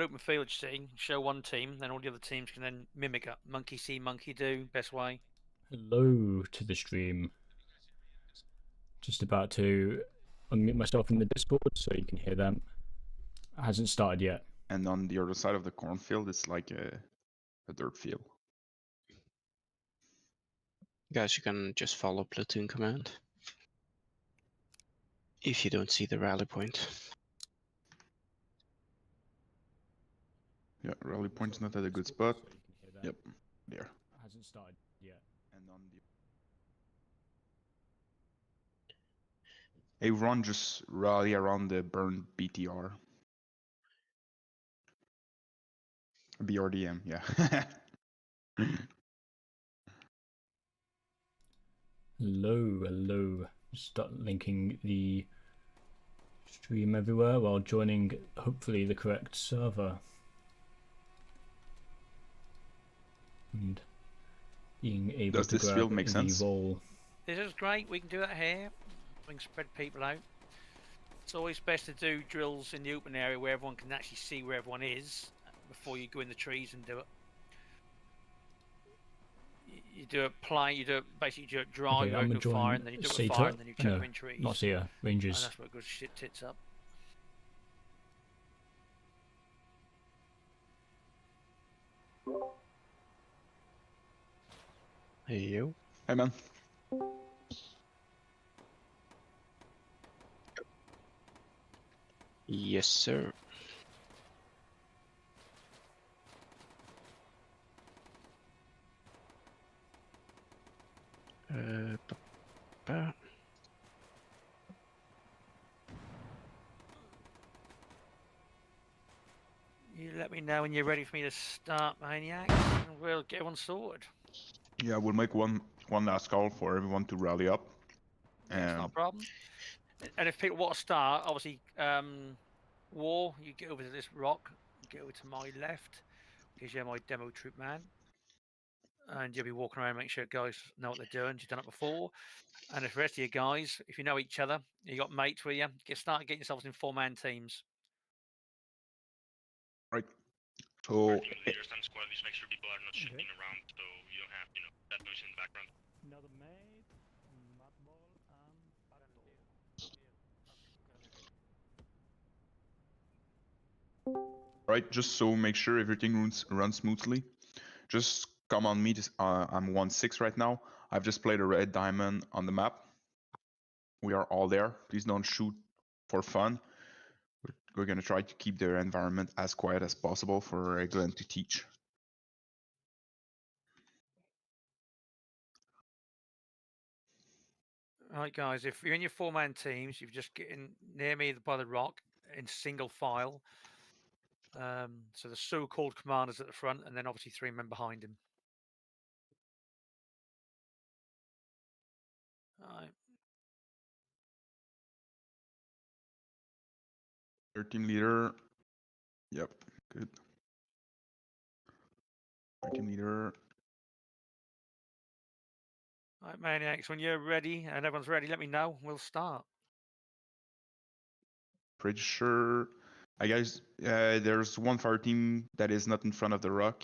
open field, show one team, then all the other teams can then mimic it. Monkey see, monkey do, best way. Hello to the stream. Just about to unmute myself in the Discord so you can hear them. It hasn't started yet. And on the other side of the cornfield, it's like a dirt field. Guys, you can just follow platoon command if you don't see the rally point. Yeah, rally point's not at a good spot. So you can hear them. Yep, there. It hasn't started yet. And on the everyone just rally around the burned BTR. BRDM, yeah. Hello. Start linking the stream everywhere while joining hopefully the correct server. And being able Does to this grab field make the sense? role. This is great. We can do that here. We can spread people out. It's always best to do drills in the open area where everyone can actually see where everyone is before you go in the trees and do it. You do it plain, you do it basically do it dry, Okay, you I'm don't do gonna fire, join and then you do it Seta. with fire, and then you chuck No, them in trees. not Seta, And Rangers. that's what goes shit tits up. Hey, you. Hey man. Yes, sir. Ba-ba. You let me know when you're ready for me to start, maniacs, and we'll get one sorted. Yeah, we'll make one last call for everyone to rally up. That's not a problem. And if people want to start, obviously, War, you get over to this rock, get over to my left, because you're my demo troop man. And you'll be walking around, make sure guys know what they're doing. You've done it before. And if the rest of you guys, if you know each other, you got mates with you, start getting yourselves in 4-man teams. Right. So leaders and squad leaders make sure people are not shifting around, so you don't have, that noise in the background. Another mate, Multipal and right, just so make sure everything runs smoothly. Just come on me. I'm 1-6 right now. I've just played a red diamond on the map. We are all there. Please don't shoot for fun. We're gonna try to keep the environment as quiet as possible for Glen to teach. Right, guys, if you're in your 4-man teams, you've just getting near me by the rock in single file. So the so-called commanders at the front, and then obviously 3 men behind him. All right. Your team leader. Yep, good. My team leader. All right, maniacs, when you're ready and everyone's ready, let me know. We'll start. Pretty sure. I guess there's one fire team that is not in front of the rock.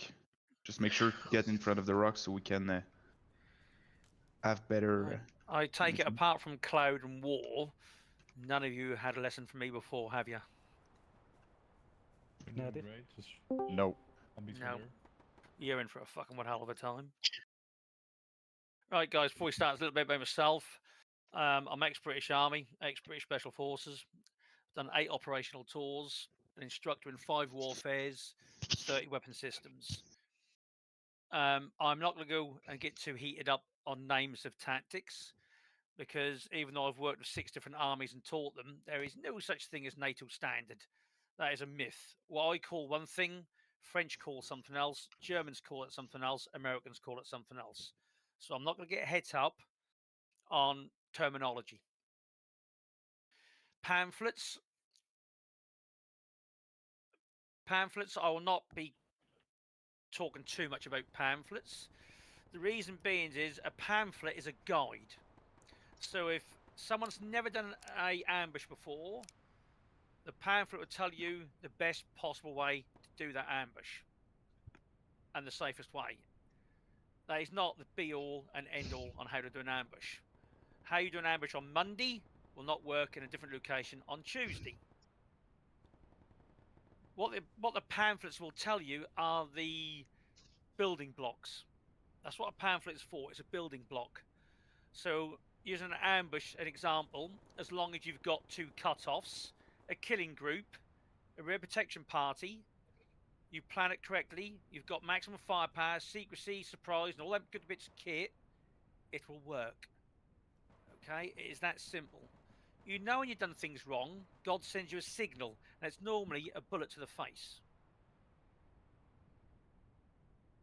Just make sure to get in front of the rock so we can have better. I take it, vision. apart from Cloud and War, none of you had a lesson from me before, have you? No. No. You're in for a fucking one hell of a time. Right, guys, before we start, a little bit about myself. I'm ex-British Army, ex-British Special Forces. Done 8 operational tours, an instructor in 5 warfares, 30 weapon systems. I'm not going to go and get too heated up on names of tactics, because even though I've worked with 6 different armies and taught them, there is no such thing as NATO standard. That is a myth. What I call one thing, French call something else, Germans call it something else, Americans call it something else. So I'm not going to get het up on terminology. Pamphlets, I will not be talking too much about pamphlets. The reason being is a pamphlet is a guide. So if someone's never done an ambush before, the pamphlet will tell you the best possible way do that ambush. And the safest way. That is not the be-all and end-all on how to do an ambush. How you do an ambush on Monday will not work in a different location on Tuesday. What the pamphlets will tell you are the building blocks. That's what a pamphlet is for. It's a building block. So using an ambush, an example, as long as you've got 2 cut-offs, a killing group, a rear protection party, you plan it correctly, you've got maximum firepower, secrecy, surprise, and all that good bits of kit, it will work. Okay, it is that simple. You know when you've done things wrong, God sends you a signal, and it's normally a bullet to the face.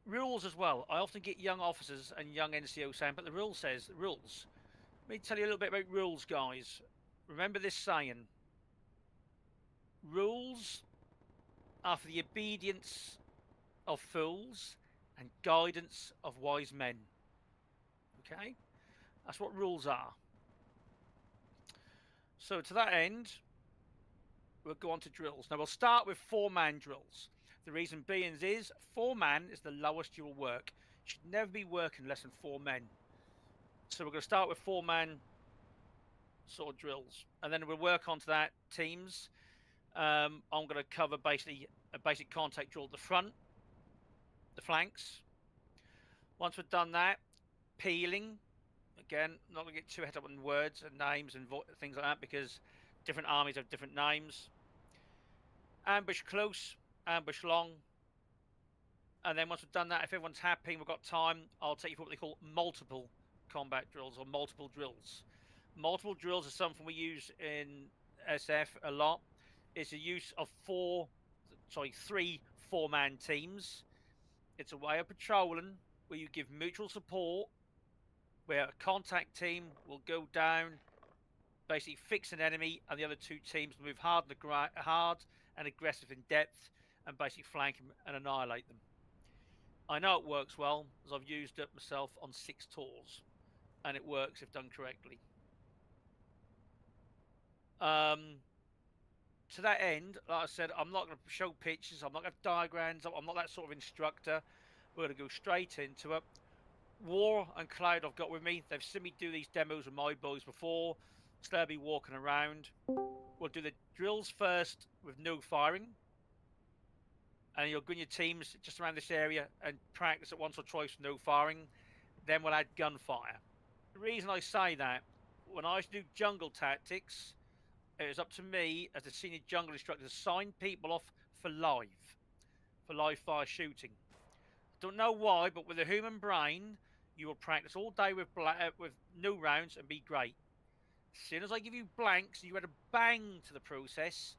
Rules as well. I often get young officers and young NCO saying, but the rule says, rules. Let me tell you a little bit about rules, guys. Remember this saying. Rules are for the obedience of fools and guidance of wise men. Okay? That's what rules are. So to that end, we'll go on to drills. Now we'll start with 4-man drills. The reason being is 4-man is the lowest you will work. You should never be working less than 4 men. So we're going to start with 4-man sort of drills, and then we'll work on to that teams. I'm going to cover basically a basic contact drill at the front, the flanks. Once we've done that, peeling. Again, not going to get too head up on words and names and things like that because different armies have different names. Ambush close, ambush long. And then once we've done that, if everyone's happy and we've got time, I'll take you through what they call multiple combat drills or multiple drills. Multiple drills are something we use in SF a lot. It's a use of 3 4-man teams. It's a way of patrolling where you give mutual support, where a contact team will go down, basically fix an enemy, and the other 2 teams will move hard and aggressive in depth and basically flank them and annihilate them. I know it works well, as I've used it myself on 6 tours, and it works if done correctly. To that end, like I said, I'm not going to show pictures, I'm not going to have diagrams, I'm not that sort of instructor. We're going to go straight into it. War and Cloud I've got with me. They've seen me do these demos with my boys before, so they'll be walking around. We'll do the drills first with no firing. And you'll go in your teams just around this area and practice it once or twice with no firing. Then we'll add gunfire. The reason I say that, when I used to do jungle tactics, it was up to me as the senior jungle instructor to sign people off for live fire shooting. Don't know why, but with a human brain, you will practice all day with no rounds and be great. As soon as I give you blanks and you add a bang to the process,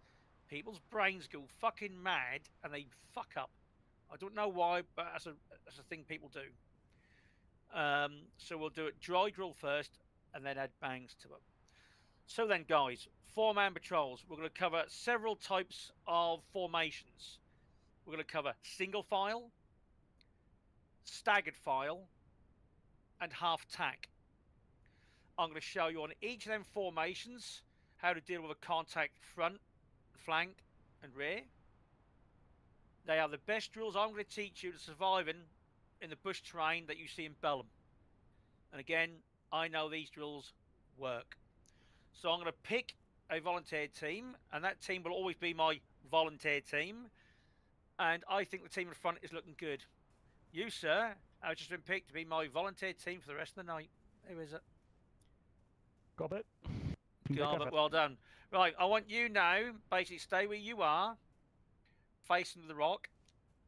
people's brains go fucking mad and they fuck up. I don't know why, but that's a thing people do. So we'll do it dry drill first and then add bangs to it. So then, guys, 4-man patrols. We're going to cover several types of formations. We're going to cover single file, staggered file, and half tack. I'm going to show you on each of them formations how to deal with a contact front, flank, and rear. They are the best drills I'm going to teach you to surviving in the bush terrain that you see in Bellum. And again, I know these drills work. So I'm going to pick a volunteer team, and that team will always be my volunteer team. And I think the team in the front is looking good. You, sir, have just been picked to be my volunteer team for the rest of the night. Who is it? Got it. Got it. Well done. Right, I want you now, basically stay where you are, facing the rock.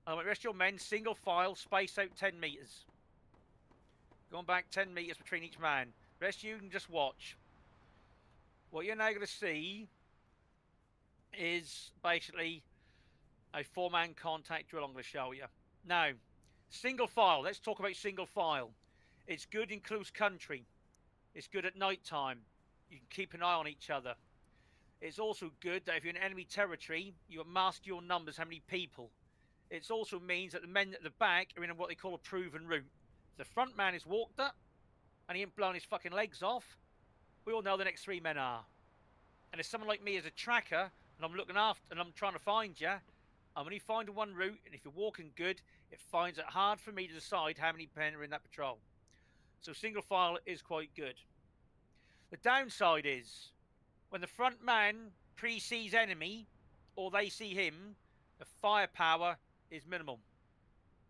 I want the rest of your men single file, space out 10 metres. Going back 10 metres between each man. The rest of you can just watch. What you're now going to see is basically a 4-man contact drill I'm going to show you. Now, single file. Let's talk about single file. It's good in close country. It's good at night time. You can keep an eye on each other. It's also good that if you're in enemy territory, you mask your numbers, how many people. It also means that the men at the back are in what they call a proven route. If the front man is walked up and he ain't blown his fucking legs off, we all know the next 3 men are. And if someone like me is a tracker and I'm looking after and I'm trying to find you, I'm only finding one route, and if you're walking good, it finds it hard for me to decide how many men are in that patrol. So single file is quite good. The downside is, when the front man pre-sees enemy, or they see him, the firepower is minimal.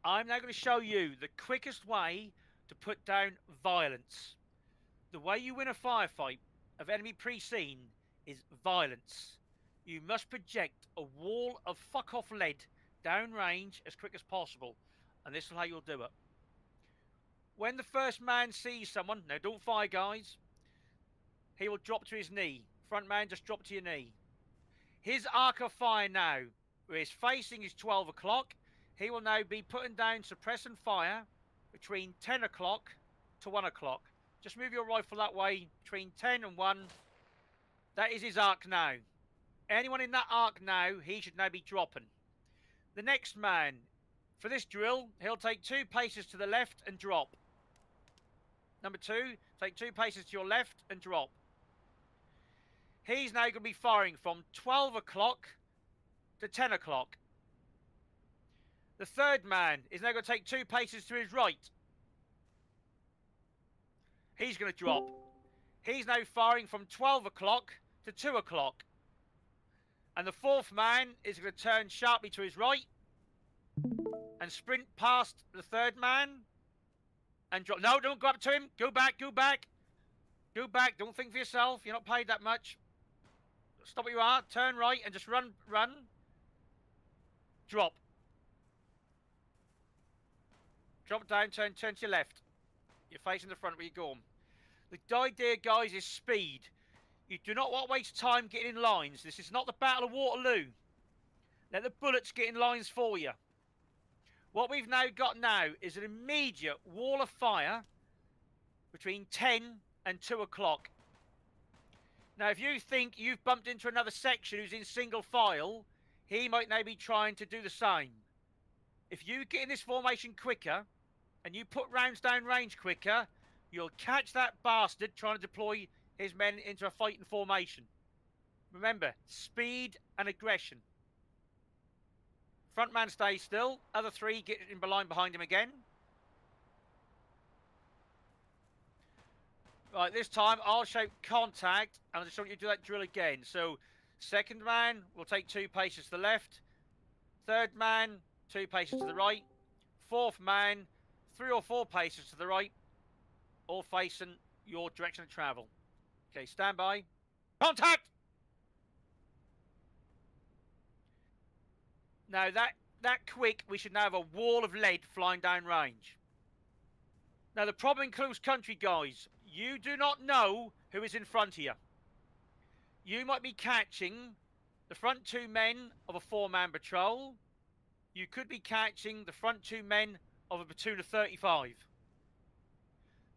I'm now going to show you the quickest way to put down violence. The way you win a firefight of enemy pre-seen is violence. You must project a wall of fuck-off lead downrange as quick as possible, and this is how you'll do it. When the first man sees someone, now don't fire, guys, he will drop to his knee. Front man, just drop to your knee. His arc of fire now, where his facing is 12 o'clock, he will now be putting down suppressing fire between 10 o'clock to 1 o'clock. Just move your rifle that way between 10 and 1. That is his arc now. Anyone in that arc now, he should now be dropping. The next man, for this drill, he'll take 2 paces to the left and drop. Number 2, take 2 paces to your left and drop. He's now going to be firing from 12 o'clock to 10 o'clock. The third man is now going to take 2 paces to his right. He's going to drop. He's now firing from 12 o'clock to 2 o'clock. And the fourth man is going to turn sharply to his right and sprint past the third man and drop. No, don't go up to him. Go back, go back. Go back. Don't think for yourself. You're not paid that much. Stop where you are. Turn right and just run, run. Drop. Drop down, turn to your left. You're facing the front where you're going. The idea, guys, is speed. You do not want to waste time getting in lines. This is not the Battle of Waterloo. Let the bullets get in lines for you. What we've now got now is an immediate wall of fire between 10 and 2 o'clock. Now, if you think you've bumped into another section who's in single file, he might now be trying to do the same. If you get in this formation quicker and you put rounds down range quicker, you'll catch that bastard trying to deploy his men into a fighting formation. Remember, speed and aggression. Front man stays still. Other 3 get in line behind him again. Right, this time I'll show contact and I just want you to do that drill again. So, second man will take 2 paces to the left. Third man, 2 paces to the right. Fourth man, 3 or 4 paces to the right. All facing your direction of travel. Okay, stand by. Contact! Now that quick, we should now have a wall of lead flying down range. Now the problem in close country, guys, you do not know who is in front of you. You might be catching the front 2 men of a 4-man patrol. You could be catching the front 2 men of a platoon of 35.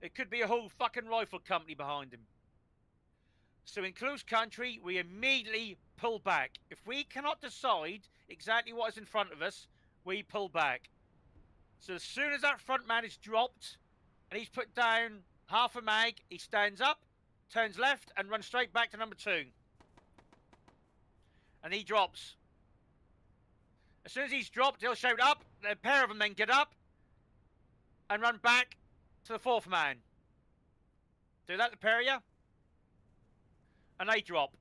It could be a whole fucking rifle company behind him. So in close country, we immediately pull back. If we cannot decide exactly what is in front of us, we pull back. So as soon as that front man is dropped and he's put down half a mag, he stands up, turns left and runs straight back to number 2. And he drops. As soon as he's dropped, he'll shout up. A pair of them then get up and run back to the 4th man. Do that, the pair of you. And they drop.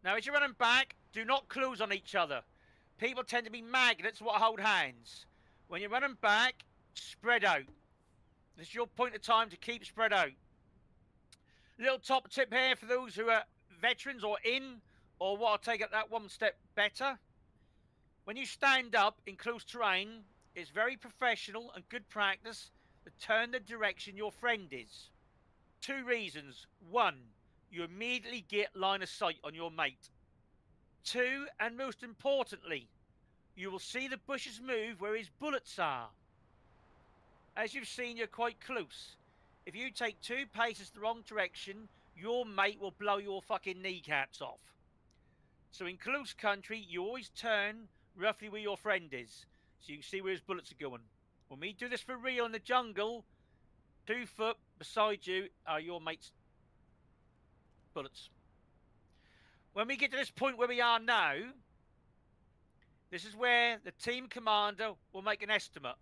Now, as you're running back, do not close on each other. People tend to be magnets what hold hands. When you're running back, spread out. This is your point of time to keep spread out. Little top tip here for those who are veterans or or want to take it that one step better. When you stand up in close terrain, it's very professional and good practice to turn the direction your friend is. 2 reasons. 1, you immediately get line of sight on your mate. 2, and most importantly, you will see the bushes move where his bullets are. As you've seen, you're quite close. If you take 2 paces the wrong direction, your mate will blow your fucking kneecaps off. So in close country, you always turn roughly where your friend is, so you can see where his bullets are going. When we do this for real in the jungle, 2 foot beside you are your mate's bullets. When we get to this point where we are now, This is where the team commander will make an estimate.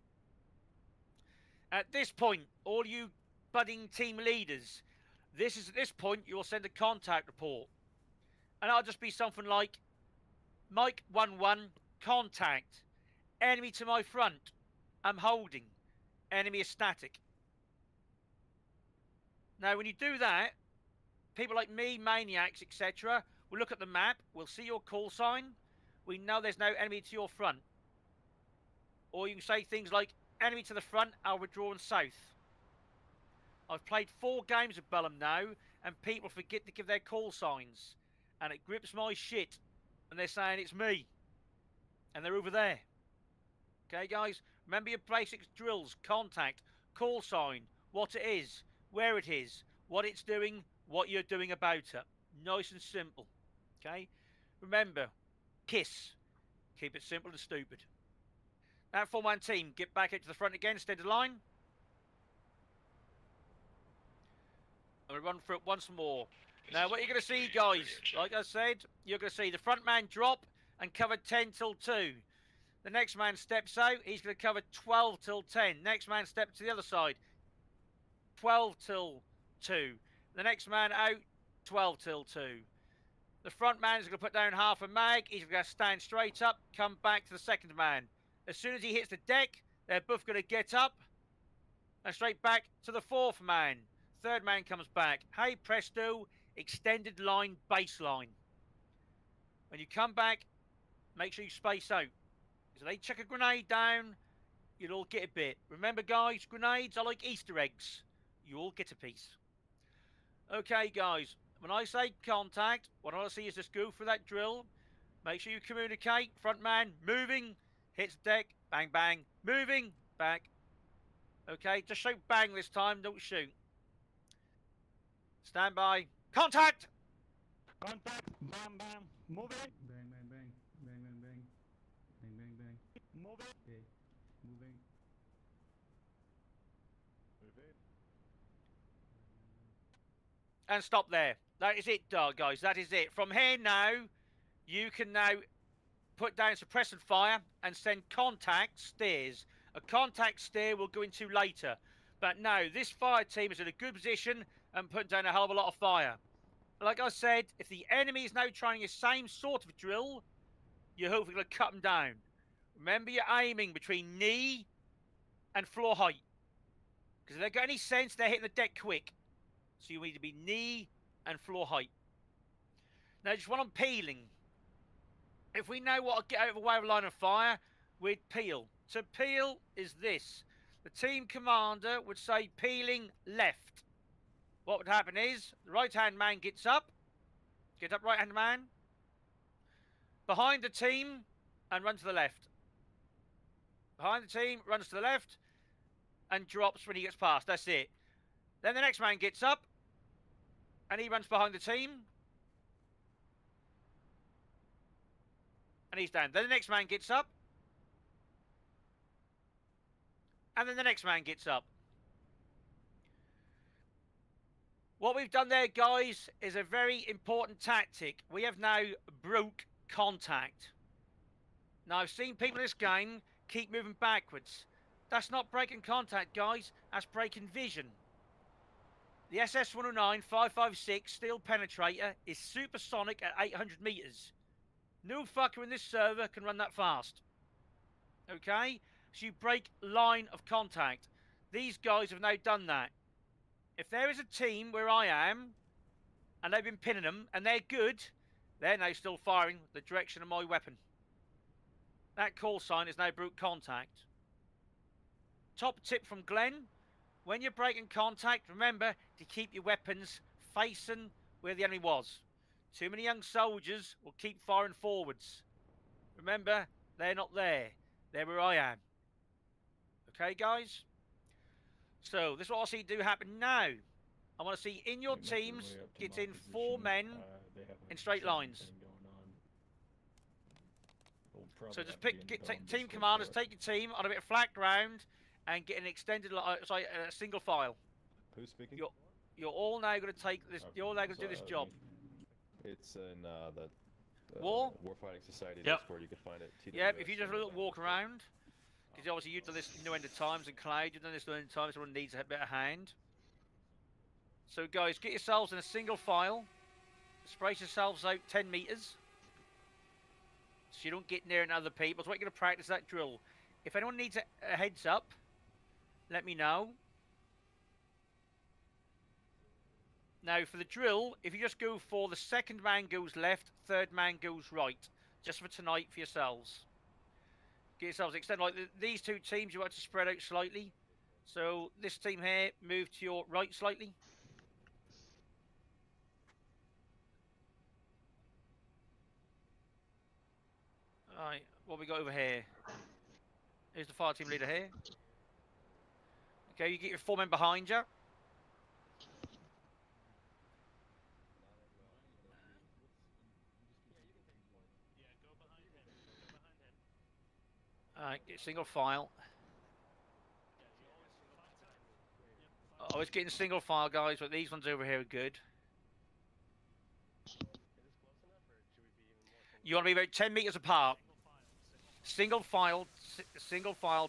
At this point, all you budding team leaders, at this point you'll send a contact report. And it'll just be something like, Mike 1-1, contact. Enemy to my front. I'm holding. Enemy is static. Now, when you do that, people like me, maniacs, etc., will look at the map, we'll see your call sign, we know there's no enemy to your front. Or you can say things like, enemy to the front, I'll withdraw south. I've played 4 games of Bellum now, and people forget to give their call signs. And it grips my shit. And they're saying it's me. And they're over there. Okay, guys? Remember your basic drills, contact, call sign, what it is, where it is, what it's doing, what you're doing about it. Nice and simple. Okay? Remember, KISS. Keep it simple and stupid. Now, 4-man team, get back out to the front again, steady line. I'm going to run through it once more. Now, what you're going to see, guys, like I said, you're going to see the front man drop and cover 10 till 2. The next man steps out, he's going to cover 12 till 10. Next man steps to the other side, 12 till 2. The next man out, 12 till 2. The front man's going to put down half a mag, he's going to stand straight up, come back to the second man. As soon as he hits the deck, they're both going to get up and straight back to the fourth man. Third man comes back. Hey, presto, extended line baseline. When you come back, make sure you space out. So they chuck a grenade down, you'll all get a bit. Remember, guys, grenades are like Easter eggs. You all get a piece. Okay, guys, when I say contact, what I want to see is just go through that drill. Make sure you communicate. Front man moving, hits deck, bang, bang, moving, back. Okay, just shoot bang this time, don't shoot. Stand by. Contact! Contact. Bam, bam. Move it. Bang, bang, bang. Bang, bang, bang. Bang, bang, bang. Move it. Okay. Moving. Move it. And stop there. That is it, guys. That is it. From here now, you can now put down suppressant fire and send contact steers. A contact steer we'll go into later. But now, this fire team is in a good position and putting down a hell of a lot of fire. Like I said, if the enemy is now trying the same sort of drill, you're hopefully going to cut them down. Remember, you're aiming between knee and floor height. Because if they've got any sense, they're hitting the deck quick. So you need to be knee and floor height. Now, just while I'm peeling, if we know what to get out of a way of line of fire, we'd peel. To peel is this. The team commander would say peeling left. What would happen is the right-hand man gets up. Get up, right-hand man. Behind the team and run to the left. Behind the team, runs to the left and drops when he gets past. That's it. Then the next man gets up and he runs behind the team. And he's down. Then the next man gets up. And then the next man gets up. What we've done there, guys, is a very important tactic. We have now broke contact. Now, I've seen people in this game keep moving backwards. That's not breaking contact, guys. That's breaking vision. The SS-109 556 steel penetrator is supersonic at 800 meters. No fucker in this server can run that fast. Okay? So you break line of contact. These guys have now done that. If there is a team where I am, and they've been pinning them, and they're good, they're now still firing the direction of my weapon. That call sign is now broke contact. Top tip from Glen, when you're breaking contact, remember to keep your weapons facing where the enemy was. Too many young soldiers will keep firing forwards. Remember, they're not there. They're where I am. Okay, guys? So, this is what I see do happen now. I want to see in your teams, get in 4 men in straight lines. So just team commanders, take your team on a bit of flat ground and get an extended, a single file. Who's speaking? You're all now going to take this. You're all now going to do this job. It's in War? Warfighting Society Yep. Discord, you can find it. TWS, Yep, if you just and, walk around, because obviously you've done this no end of times, and Cloud, you've done this no end of times, everyone needs a bit of hand. So guys, get yourselves in a single file, space yourselves out 10 metres, so you don't get near other people. So we're going to practice that drill. If anyone needs a heads up, let me know. Now for the drill, if you just go for the second man goes left, third man goes right, just for tonight for yourselves. Get yourselves extended. Like these two teams, you want to spread out slightly. So this team here, move to your right slightly. Alright, what we got over here? Here's the fire team leader here. Okay, you get your 4 men behind you. Alright, get single file. Always getting single file, guys, but these ones over here are good. You want to be about 10 metres apart. Single file,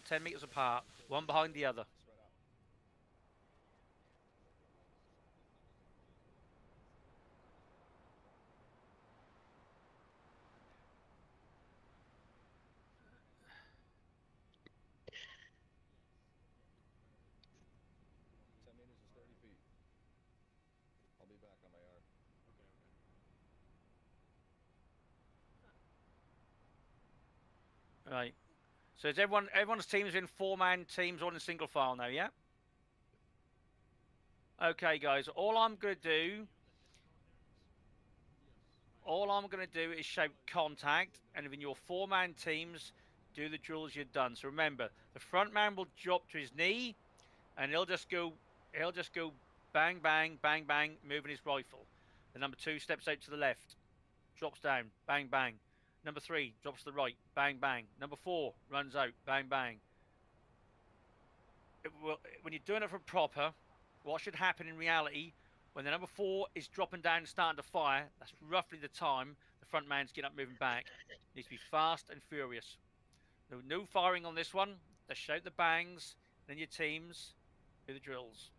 10 metres apart. One behind the other. Right. So is everyone's team's in 4-man teams all in single file now, yeah? Okay, guys. All I'm gonna do is shout contact, and in your 4-man teams, do the drills you've done. So remember, the front man will drop to his knee, and he'll just go bang, bang, bang, bang, moving his rifle. The number 2 steps out to the left, drops down, bang, bang. Number 3 drops to the right, bang, bang. Number 4 runs out, bang, bang. When you're doing it for proper, what should happen in reality, when the number 4 is dropping down and starting to fire, that's roughly the time the front man's getting up moving back. It needs to be fast and furious. No firing on this one. Just shout the bangs, then your teams do the drills.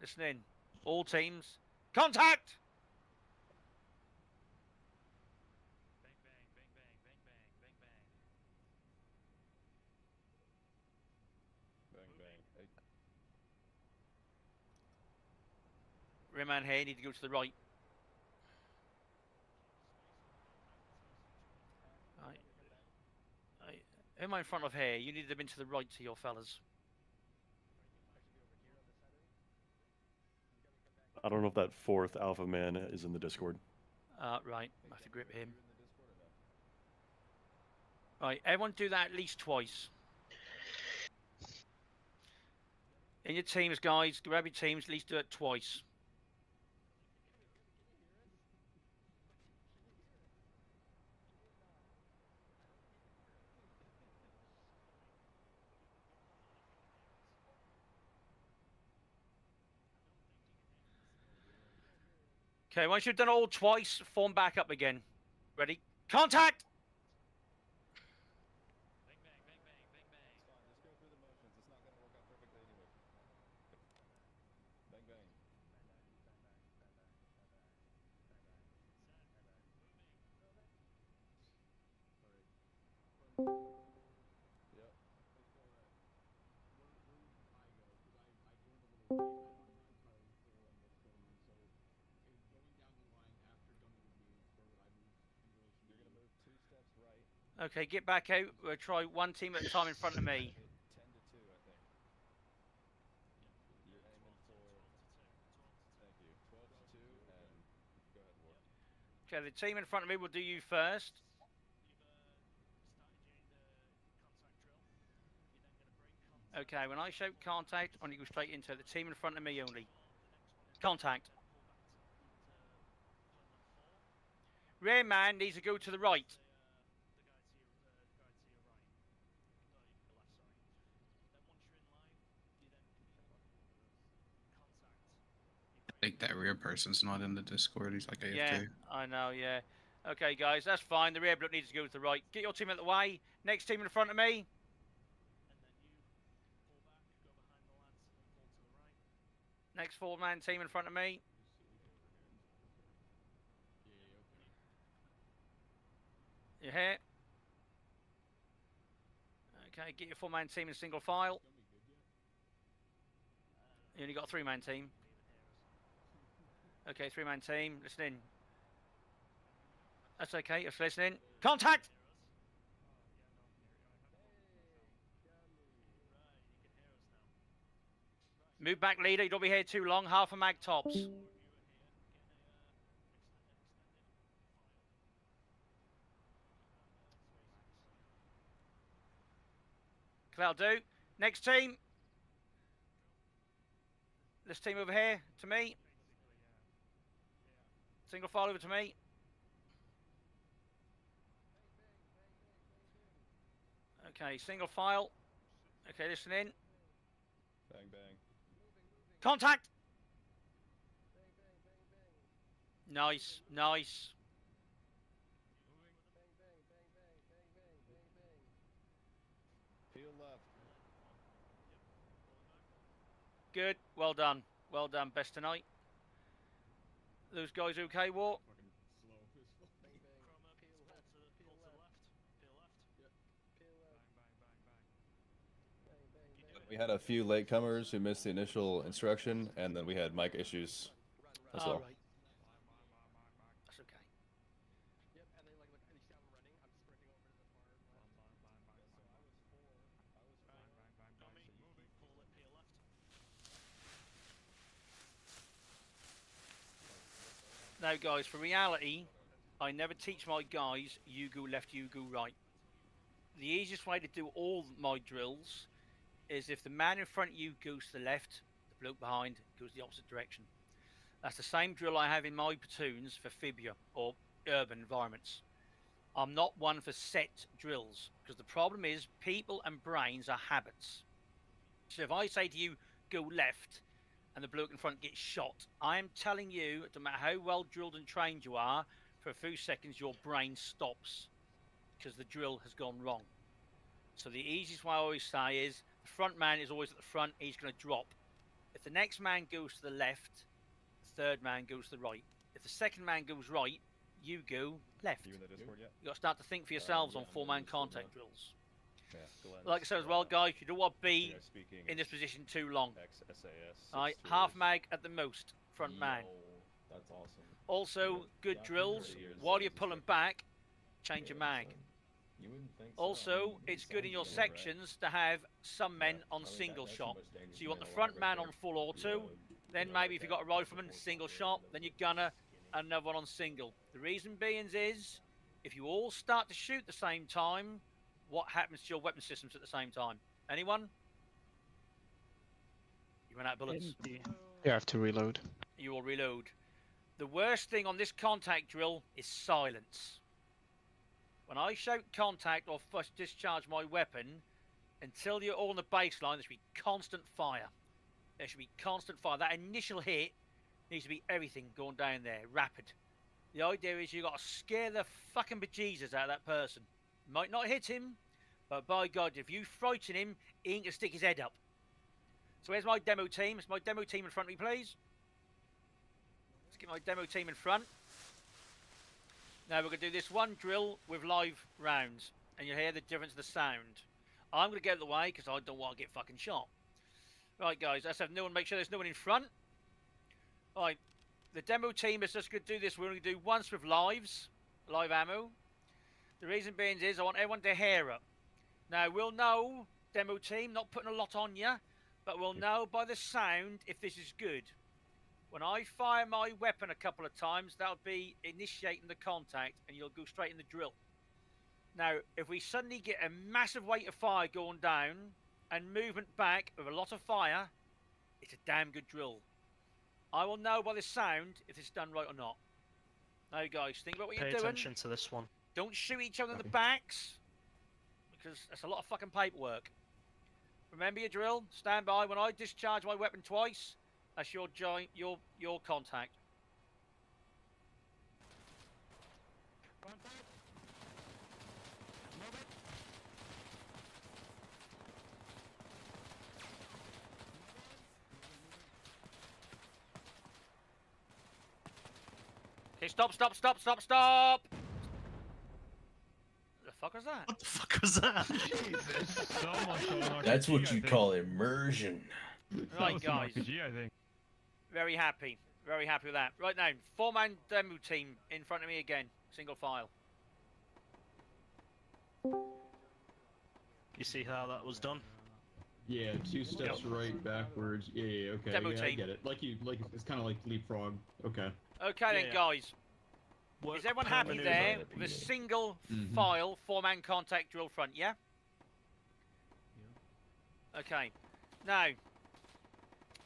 Listen in. All teams, contact! Rear man here, need to go to the right. Right. Who am I in front of here? You need them into the right to your fellas. I don't know if that 4th alpha man is in the Discord. Right. I have to grip him. Right, everyone do that at least twice. In your teams, guys, grab your teams, at least do it twice. Okay, once you've done it all twice, form back up again. Ready? Contact! Okay, get back out. We'll try one team at a time in front of me. 10 to 2, I think. You're aiming for... Thank you. 12 to 2, and go ahead, War. Okay, the team in front of me will do you first. Okay, when I shout contact, I want you to go straight into it. The team in front of me only. Contact. Rear man needs to go to the right. I think that rear person's not in the Discord. He's like AFK. Yeah, I know, yeah. Okay, guys, that's fine. The rear block needs to go to the right. Get your team out of the way. Next team in front of me. Next four-man team in front of me. You here? Okay, get your four-man team in single file. You only got a three-man team. Okay, three-man team. Listen in. That's okay. Just listen in. Contact! Move back, leader. You don't be here too long. Half a mag tops. That'll do. Next team. This team over here to me. Single file over to me. Okay, single file. Okay, listen in. Bang, bang. Contact! Nice, nice. Peel left. Good, well done. Well done, best tonight. Those guys okay, War? We had a few latecomers who missed the initial instruction, and then we had mic issues as well. Right. That's okay. Now, guys, for reality, I never teach my guys, you go left, you go right. The easiest way to do all my drills is if the man in front of you goes to the left, the bloke behind goes the opposite direction. That's the same drill I have in my platoons for Fibia or urban environments. I'm not one for set drills because the problem is people and brains are habits. So if I say to you, go left, and the bloke in front gets shot, I am telling you, no matter how well drilled and trained you are, for a few seconds your brain stops because the drill has gone wrong. So the easiest way I always say is the front man is always at the front, he's going to drop. If the next man goes to the left, the third man goes to the right. If the second man goes right, you go left. You in the Discord yet? You've got to start to think for yourselves yeah, on I'm in four-man the Discord contact now. drills. Yeah, Glen's, Like I said as well, guys, you don't want to be speaking in this position too long. ex-SAS. Right, half mag at the most, front man. That's awesome. Also, good drills, while you're pulling back, change your mag. You wouldn't think so. Also, it's good in your sections to have some men on single shot. So you want the front man on full auto, then maybe if you've got a rifleman, single shot, then your gunner, another one on single. The reason being is, if you all start to shoot at the same time, what happens to your weapon systems at the same time? Anyone? You run out of bullets. You have to reload. You will reload. The worst thing on this contact drill is silence. When I shout contact or first discharge my weapon, until you're all on the baseline, there should be constant fire. There should be constant fire. That initial hit needs to be everything going down there, rapid. The idea is you've got to scare the fucking bejesus out of that person. Might not hit him, but by God, if you frighten him, he ain't gonna stick his head up. So where's my demo team? It's my demo team in front of me, please. Let's get my demo team in front. Now we're going to do this one drill with live rounds, and you'll hear the difference of the sound. I'm going to get out of the way because I don't want to get fucking shot. Right, guys, let's have no one. Make sure there's no one in front. Right, the demo team is just going to do this. We're going to do once with live ammo. The reason being is I want everyone to hear it. Now we'll know, demo team, not putting a lot on you, but we'll know by the sound if this is good. When I fire my weapon a couple of times, that'll be initiating the contact and you'll go straight in the drill. Now, if we suddenly get a massive weight of fire going down and movement back with a lot of fire, it's a damn good drill. I will know by the sound if it's done right or not. Now, guys, think about what you're doing. Pay attention to this one. Don't shoot each other in the backs, because that's a lot of fucking paperwork. Remember your drill. Stand by. When I discharge my weapon twice, that's your joint, your contact. Contact. Move it. Okay, stop, stop, stop, stop, stop! The fuck was that? What the fuck was that? Jesus, so much on RPG, That's what I you think. call immersion. That Right, was some guys. RPG, I think. Very happy with that. Right now, 4-man demo team in front of me again, single file. You see how that was done? Yeah, 2 steps right, backwards. Yeah, okay. Demo yeah, I team. get it. It's kind of like leapfrog. Okay. Okay then, Yeah. guys. Work Is everyone per happy maneuver. there with a single file 4-man contact drill front, yeah? Okay. Now,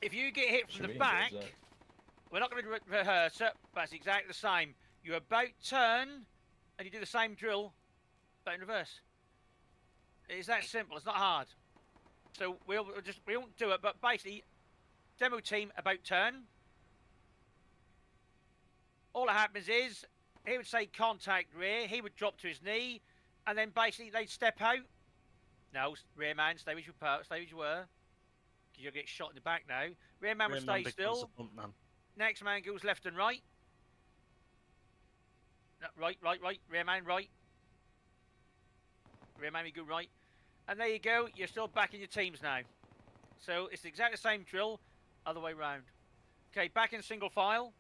if you get hit from the back, we're not going to rehearse it, but it's exactly the same. You about turn, and you do the same drill, but in reverse. It's that simple. It's not hard. So we won't do it, but basically, demo team about turn. All that happens is he would say contact rear. He would drop to his knee, and then basically they'd step out. No, rear man, stay as you were. You'll get shot in the back now. Rear man will stay becomes still. a bump man. Next man goes left and right. No, right. Rear man, right. Rear man, you go right. And there you go. You're still back in your teams now. So it's the exact same drill, other way round. Okay, back in single file.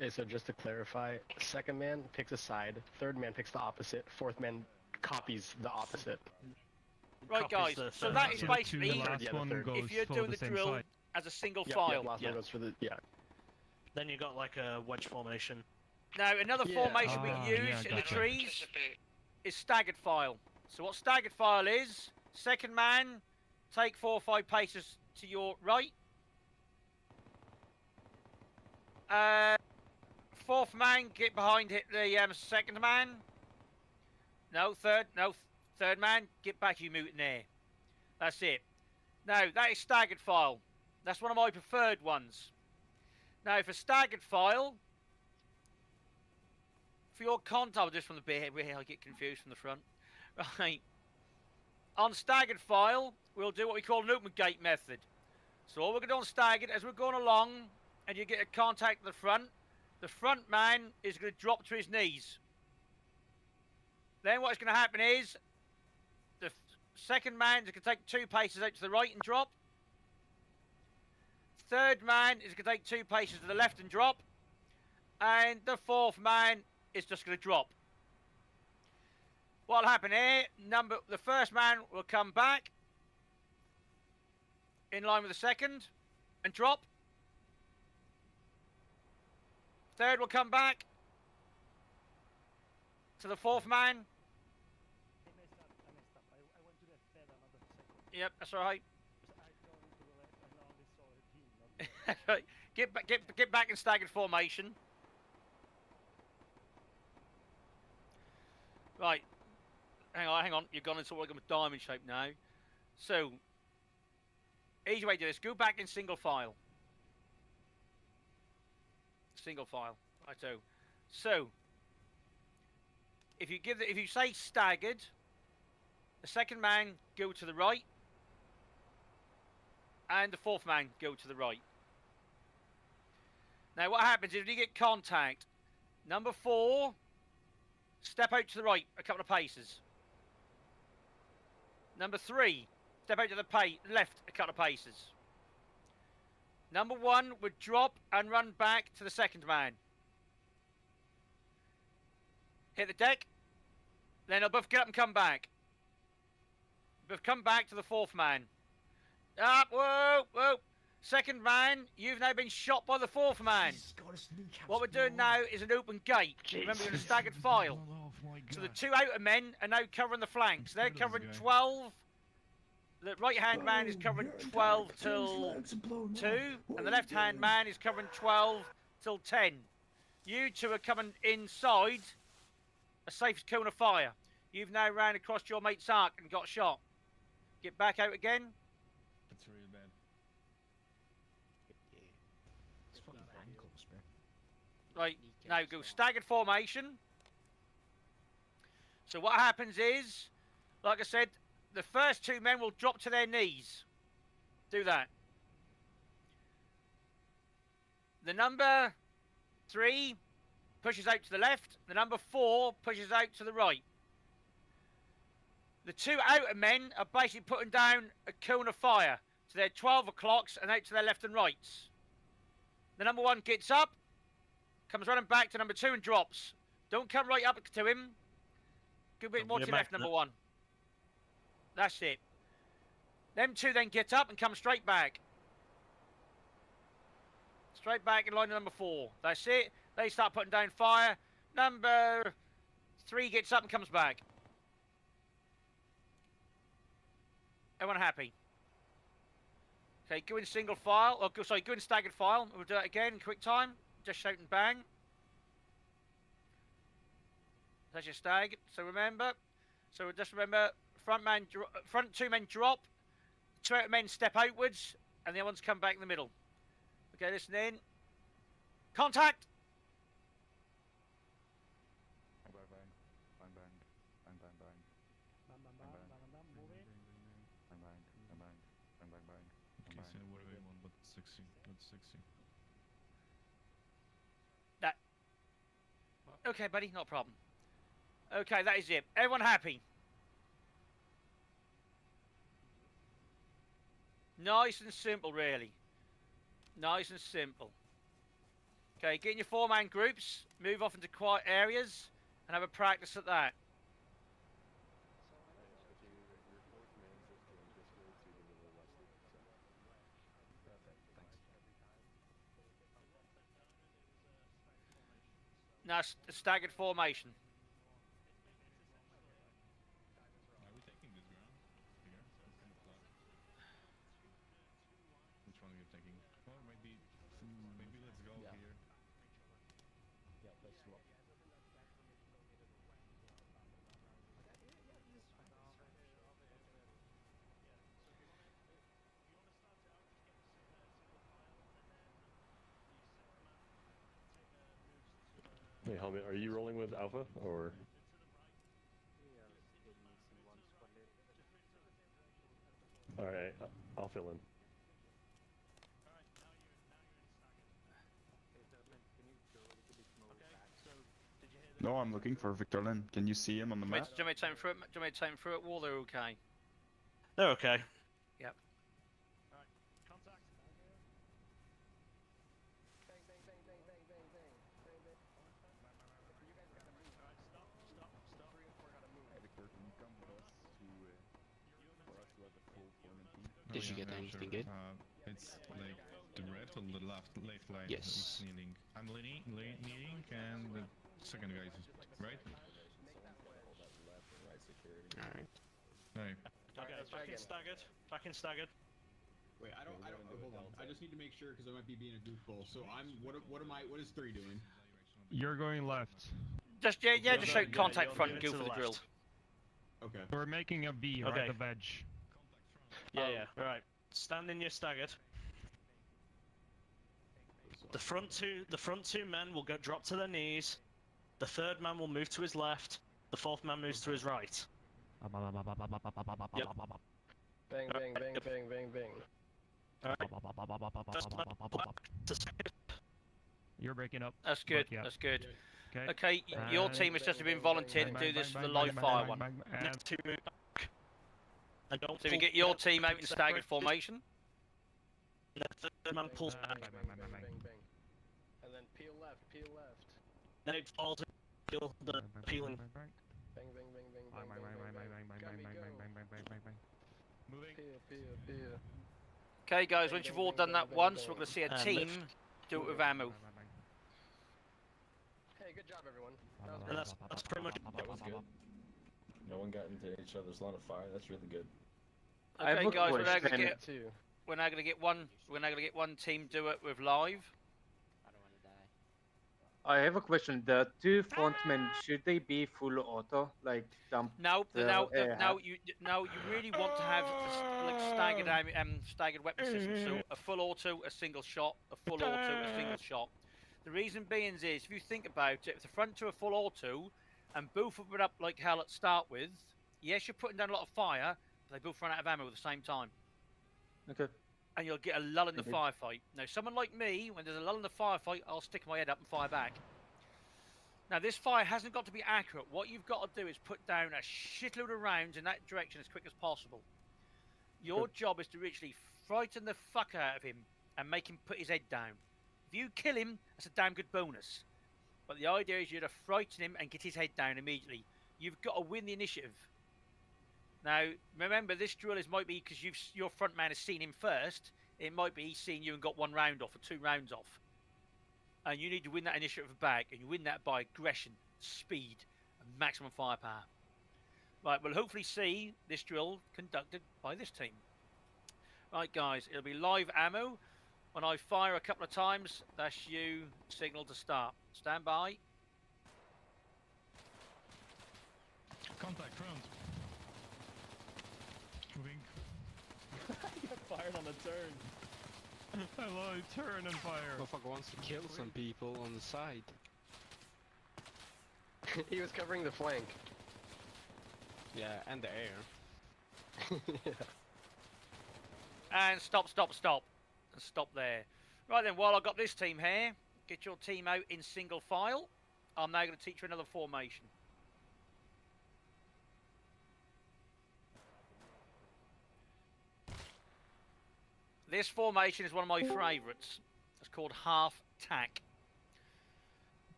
Okay, so just to clarify, second man picks a side, third man picks the opposite, fourth man copies the opposite. Right, Copies guys. the So third that one. is So basically, the last one goes if you're for doing the the same drill side. as a single Yep, file. last one goes for the, Then you got like a wedge formation. Now, another Yeah. formation we Ah, use yeah, in the gotcha. trees is staggered file. So what staggered file is, second man, take 4 or 5 paces to your right. Fourth man, get behind the second man. Third man, get back, you mutineer. That's it. Now, that is staggered file. That's one of my preferred ones. Now, for staggered file, for your contact, just from the beer, I get confused from the front. Right. On staggered file, we'll do what we call an open gate method. So all we're going to do on staggered, as we're going along, and you get a contact at the front man is going to drop to his knees. Then what's going to happen is, the second man is going to take 2 paces out to the right and drop. Third man is going to take 2 paces to the left and drop. And the fourth man is just going to drop. What'll happen here, the first man will come back in line with the second and drop. Third will come back to the fourth man. I messed up. I went to the fed another second. Yep, that's all right. I turned to the left and I only saw the team. Not Get back in staggered formation. Right. Hang on. You've gone into like a diamond shape now. So, easy way to do this. Go back in single file. Single file. Righto. So, if you say staggered, the second man go to the right, and the fourth man go to the right. Now, what happens is if you get contact, number 4, step out to the right a couple of paces. Number 3, step out to the left a couple of paces. Number 1 would drop and run back to the second man. Hit the deck. Then they'll both get up and come back. Both come back to the fourth man. Up, whoa. Second man, you've now been shot by the fourth man. What we're doing now is an open gate. Remember, you're in a staggered file. So the 2 outer men are now covering the flanks. They're covering 12. The right-hand man is covering 12 till 2. And the left-hand man is covering 12 till 10. You 2 are coming inside a safe cone of fire. You've now ran across your mate's arc and got shot. Get back out again. That's really bad. Right, now go staggered formation. So what happens is, like I said, the first 2 men will drop to their knees. Do that. The number 3 pushes out to the left. The number 4 pushes out to the right. The 2 outer men are basically putting down a cone of fire to their 12 o'clocks and out to their left and rights. The number 1 gets up, comes running back to number 2 and drops. Don't come right up to him. Go a bit more to your left, number 1. That's it. Them 2 then get up and come straight back. Straight back in line to number 4. That's it. They start putting down fire. Number 3 gets up and comes back. Everyone happy? Okay, go in single file. Or sorry, go in staggered file. We'll do that again in quick time. Just shout and bang. That's your stag. So just remember, front 2 men drop, 2 outer men step outwards, and the other ones come back in the middle. Okay, listen in. Contact! Bang, bang, bang, bang, bang, bang, bang. Bam, bam, bam, bam, bam, bam, move it. Bang, bang, bang, bang, bang, bang, bang. Okay, so whatever you want, but 60. That's 60. That. Okay, buddy, not a problem. Okay, that is it. Everyone happy? Nice and simple, really. Nice and simple. Okay, get in your 4-man groups, move off into quiet areas, and have a practice at that. Now, staggered formation. Are we taking this ground? Here? It's kind of flat. Which one are you taking? Well, maybe let's go here. Yeah, let's swap. Hey, Helmet, are you rolling with Alpha or? All right, I'll fill in. No, I'm looking for Victor Lynn. Can you see him on the map? Do you want me to take him through it? Do you want me to take him through it? Wall, they're okay. They're okay. Yep. Victor, can you come with us for us to have a full tournament team? Did you get anything good? It's like the red on the left line. Yes. It's kneeling. I'm kneeling, and the second guy is right. Alright. Right. Okay, back in staggered. Back in staggered. Wait, I don't. Hold on. I just need to make sure because I might be being a goofball. So what is 3 doing? You're going left. Just just shout contact front and go for the drill. Okay. We're making a V right the veg. Yeah. Right. Stand in your staggered. The front two men will drop to their knees. The 3rd man will move to his left. The 4th man moves to his right. Yep. Bang, bang, bang, bang, bang, bang. You're breaking up. That's good. Yeah. That's good. Okay. Okay, your team has just been volunteered to do this for the live fire one. Next 2 move back. And don't So we get your team out in staggered formation. The 3rd man pulls back. Bang, bang, bang. And then peel left, peel left. Then it falls in. Peel the peeling. Bang, bang, bang, bang, bang, bang, bang. Moving. Peel, peel. Okay, guys, once you've all done that once, we're going to see a team do it with ammo. Hey, good job, everyone. And that's pretty much. That was good. No one got into each other's line of fire. That's really good. Okay, guys, we're now going to get one team do it with live. I have a question. The 2 front men, should they be full auto, like dump? No, you really want to have like staggered weapon system. So a full auto, a single shot, a full auto, a single shot. The reason being is, if you think about it, if the front 2 are full auto, and both of them up like hell at start with, yes, you're putting down a lot of fire, but they both run out of ammo at the same time. Okay. And you'll get a lull in the Okay. firefight. Now, someone like me, when there's a lull in the firefight, I'll stick my head up and fire back. Now, this fire hasn't got to be accurate. What you've got to do is put down a shitload of rounds in that direction as quick as possible. Your job is to literally frighten the fuck out of him and make him put his head down. If you kill him, that's a damn good bonus. But the idea is you're to frighten him and get his head down immediately. You've got to win the initiative. Now, remember, this drill might be because your front man has seen him first. It might be he's seen you and got 1 round off or 2 rounds off. And you need to win that initiative back, and you win that by aggression, speed, and maximum firepower. Right, we'll hopefully see this drill conducted by this team. Right, guys, it'll be live ammo. When I fire a couple of times, that's you signal to start. Stand by. Contact front. Moving. You got fired on the turn. Hello, turn and fire. Motherfucker wants to kill some people on the side. He was covering the flank. Yeah, and the air. Yeah. And stop. And stop there. Right then, while I've got this team here, get your team out in single file. I'm now going to teach you another formation. This formation is one of my favourites. It's called half tack.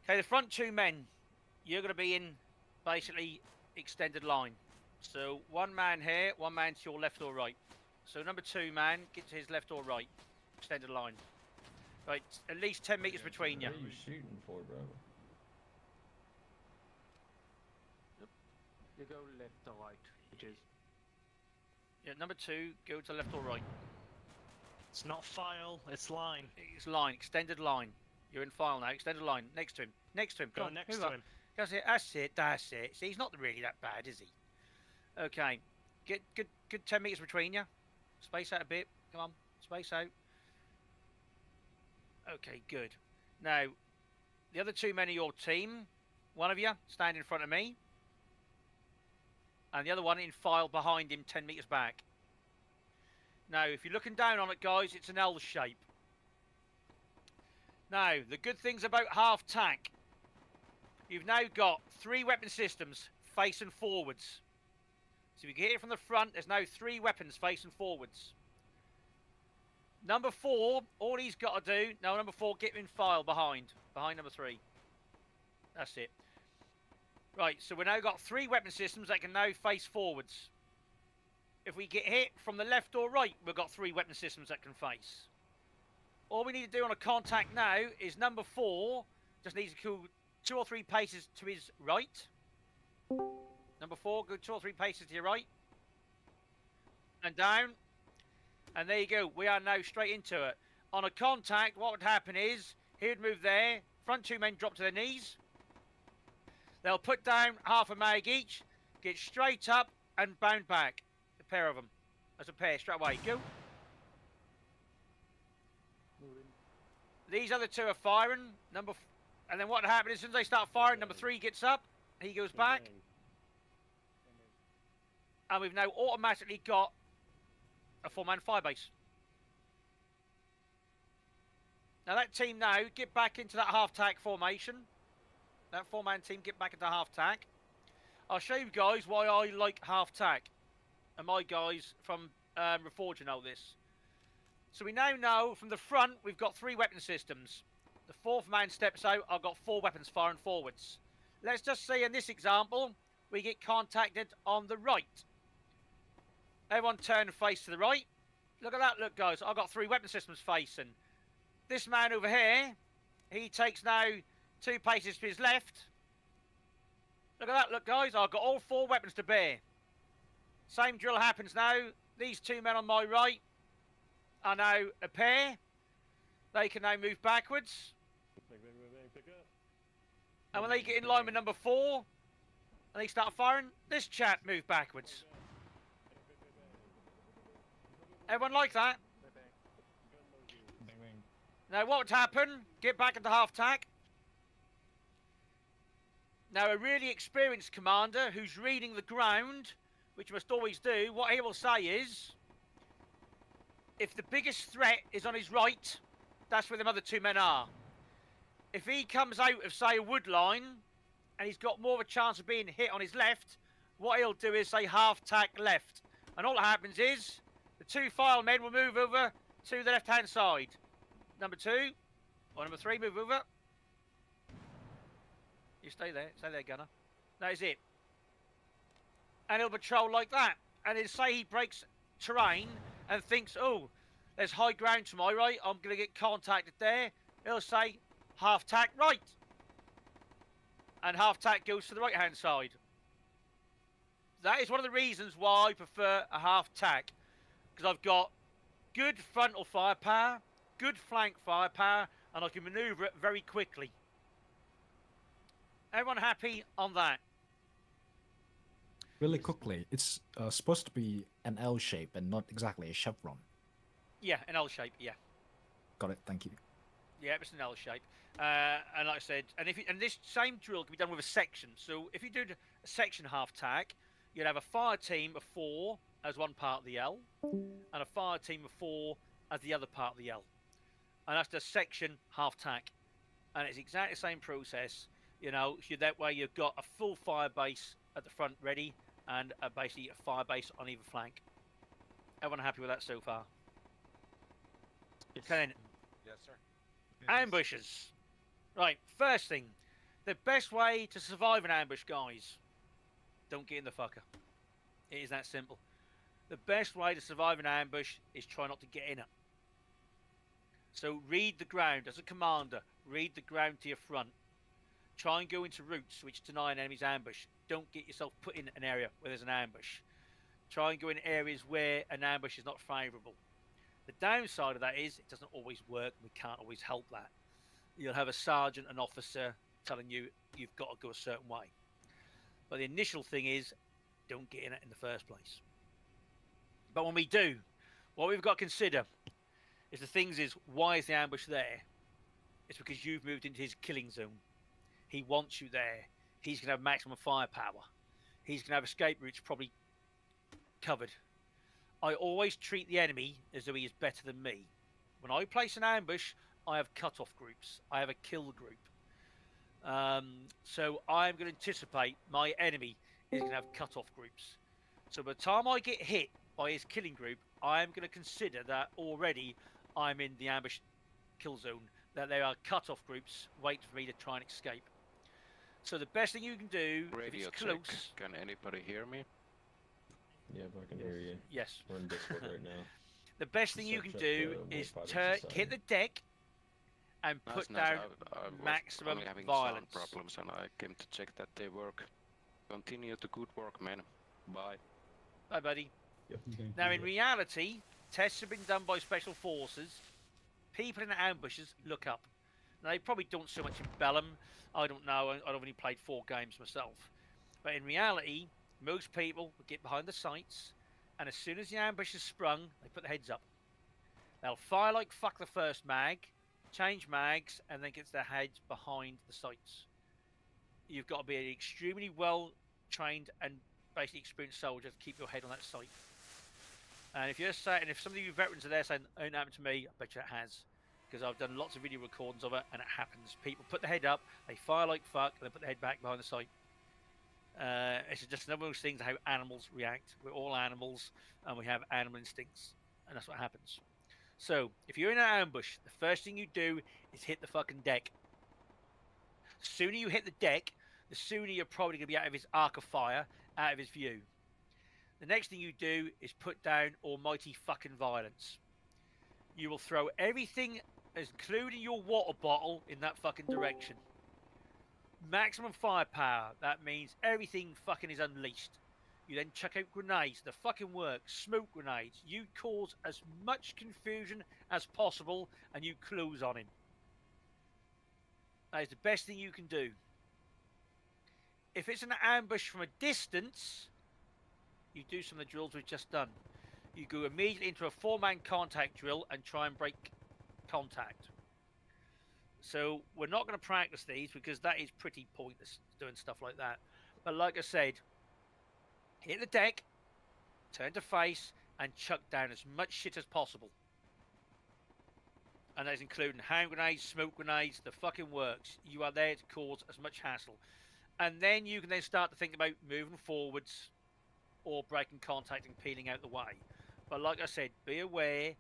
Okay, the front 2 men, you're going to be in basically extended line. So 1 man here, 1 man to your left or right. So number 2 man, get to his left or right. Extended line. Right, at least 10 metres between you. What are you shooting for, bro? You go left or right, which is. Yeah, number 2, go to left or right. It's not file, it's line. It's line, extended line. You're in file now, extended line. Next to him. Next to him. Go Come on, next move to up. him. That's it. That's it. See, he's not really that bad, is he? Okay. Get good 10 metres between you. Space out a bit. Come on. Space out. Okay, good. Now, the other 2 men of your team, one of you stand in front of me. And the other one in file behind him 10 metres back. Now, if you're looking down on it, guys, it's an L shape. Now, the good things about half tack. You've now got 3 weapon systems facing forwards. So if you get it from the front, there's now 3 weapons facing forwards. Number 4, all he's got to do... No, number 4, get him in file behind. Behind number 3. That's it. Right, so we've now got 3 weapon systems that can now face forwards. If we get hit from the left or right, we've got 3 weapon systems that can face. All we need to do on a contact now is number 4 just needs to go 2 or 3 paces to his right. Number 4, go 2 or 3 paces to your right. And down. And there you go. We are now straight into it. On a contact, what would happen is, he would move there. Front 2 men drop to their knees. They'll put down half a mag each. Get straight up and bound back. A pair of them. As a pair, straight away. Go. These other 2 are firing. And then what happens as soon as they start firing, number 3 gets up. He goes back. And we've now automatically got a 4-man firebase. Now that team now, get back into that half-tack formation. That 4-man team, get back into half-tack. I'll show you guys why I like half-tack. And my guys from Reforger know this. So we now know from the front, we've got 3 weapon systems. The 4th man steps out, I've got 4 weapons firing forwards. Let's just say in this example, we get contacted on the right. Everyone turn and face to the right. Look at that, look guys, I've got 3 weapon systems facing. This man over here, he takes now 2 paces to his left. Look at that, look guys, I've got all 4 weapons to bear. Same drill happens now. These 2 men on my right are now a pair. They can now move backwards. And when they get in line with number 4, and they start firing, this chap move backwards. Everyone like that? Now what would happen? Get back into half tack. Now, a really experienced commander who's reading the ground, which you must always do, what he will say is, if the biggest threat is on his right, that's where the other 2 men are. If he comes out of, say, a wood line, and he's got more of a chance of being hit on his left, what he'll do is say half-tack left. And all that happens is, the 2 file men will move over to the left-hand side. Number 2, or number 3, move over. You stay there, gunner. That is it. And he'll patrol like that. And he'll say he breaks terrain and thinks, oh, there's high ground to my right, I'm going to get contacted there. He'll say, half-tack right. And half-tack goes to the right-hand side. That is one of the reasons why I prefer a half-tack. Because I've got good frontal firepower, good flank firepower, and I can manoeuvre it very quickly. Everyone happy on that? Really quickly, it's supposed to be an L shape and not exactly a chevron. Yeah, an L shape, yeah. Got it, thank you. Yeah, it's an L shape. And like I said, and this same drill can be done with a section. So if you do a section half-tack, you'd have a fire team of 4 as one part of the L, and a fire team of 4 as the other part of the L. And that's the section half-tack. And it's exactly the same process. You know, so that way you've got a full fire base at the front ready, and basically a fire base on either flank. Everyone happy with that so far? Ken? Yes, sir. Ambushes. Right, first thing. The best way to survive an ambush, guys, don't get in the fucker. It is that simple. The best way to survive an ambush is try not to get in it. So read the ground. As a commander, read the ground to your front. Try and go into routes which deny an enemy's ambush. Don't get yourself put in an area where there's an ambush. Try and go in areas where an ambush is not favourable. The downside of that is it doesn't always work. We can't always help that. You'll have a sergeant, an officer telling you you've got to go a certain way. But the initial thing is don't get in it in the first place. But when we do, what we've got to consider is the things is, why is the ambush there? It's because you've moved into his killing zone. He wants you there. He's going to have maximum firepower. He's going to have escape routes probably covered. I always treat the enemy as though he is better than me. When I place an ambush, I have cut-off groups. I have a kill group. So I'm going to anticipate my enemy is going to have cut-off groups. So by the time I get hit by his killing group, I'm going to consider that already I'm in the ambush kill zone, that there are cut-off groups waiting for me to try and escape. So the best thing you can do, Radio if it's close... check. Can anybody hear me? Yeah, but I can hear you. Yes. We're in Discord right now. The best thing you can Search do up, is Multipal hit the deck and put down maximum having violence. Sound problems, and I came to check that they work. Continue the good work, man. Bye. Bye, buddy. Yep. Now, in reality, tests have been done by special forces. People in the ambushes look up. Now, they probably don't so much in Bellum. I don't know. I've only played 4 games myself. But in reality, most people will get behind the sights, and as soon as the ambush is sprung, they put their heads up. They'll fire like fuck the first mag, change mags, and then get their heads behind the sights. You've got to be an extremely well trained and basically experienced soldier to keep your head on that sight. And if you're saying, if some of you veterans are there saying, "It ain't happened to me," I bet you it has. Because I've done lots of video recordings of it, and it happens. People put their head up, they fire like fuck, and they put their head back behind the sight. It's just another of those things how animals react. We're all animals, and we have animal instincts, and that's what happens. So, if you're in an ambush, the first thing you do is hit the fucking deck. The sooner you hit the deck, the sooner you're probably going to be out of his arc of fire, out of his view. The next thing you do is put down almighty fucking violence. You will throw everything, including your water bottle, in that fucking direction. Maximum firepower. That means everything fucking is unleashed. You then chuck out grenades. The fucking work. Smoke grenades. You cause as much confusion as possible, and you close on him. That is the best thing you can do. If it's an ambush from a distance, you do some of the drills we've just done. You go immediately into a 4-man contact drill and try and break contact. So we're not going to practice these because that is pretty pointless doing stuff like that. But like I said, hit the deck, turn to face, and chuck down as much shit as possible. And that's including hand grenades, smoke grenades, the fucking works. You are there to cause as much hassle. And then you can then start to think about moving forwards or breaking contact and peeling out the way. But like I said, be aware, if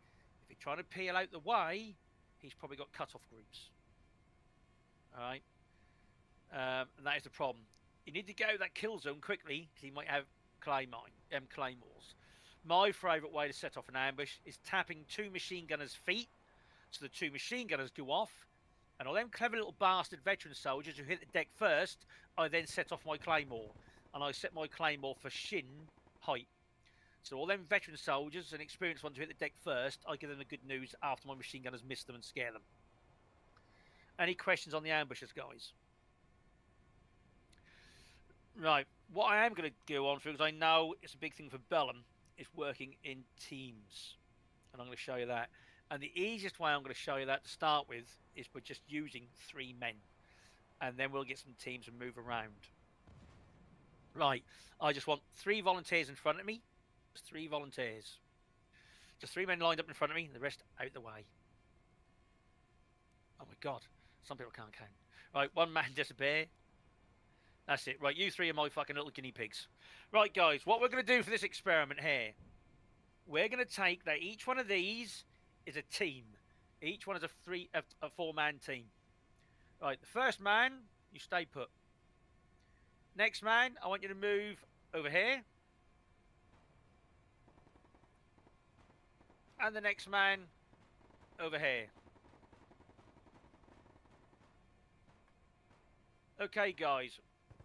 you're trying to peel out the way, he's probably got cut-off groups. Alright? And that is the problem. You need to get out of that kill zone quickly, because he might have claymores. My favourite way to set off an ambush is tapping 2 machine gunners' feet, so the 2 machine gunners go off, and all them clever little bastard veteran soldiers who hit the deck first, I then set off my claymore. And I set my claymore for shin height. So all them veteran soldiers and experienced ones who hit the deck first, I give them the good news after my machine gunners miss them and scare them. Any questions on the ambushes, guys? Right, what I am going to go on through, because I know it's a big thing for Bellum, is working in teams. And I'm going to show you that. And the easiest way I'm going to show you that to start with is by just using 3 men. And then we'll get some teams and move around. Right, I just want 3 volunteers in front of me. Just 3 volunteers. Just 3 men lined up in front of me, the rest out the way. Oh my god, some people can't count. Right, 1 man disappear. That's it. Right, you 3 are my fucking little guinea pigs. Right, guys, what we're going to do for this experiment here, we're going to take that each one of these is a team. Each one is a 4-man team. Right, the first man, you stay put. Next man, I want you to move over here. And the next man over here. Okay, guys.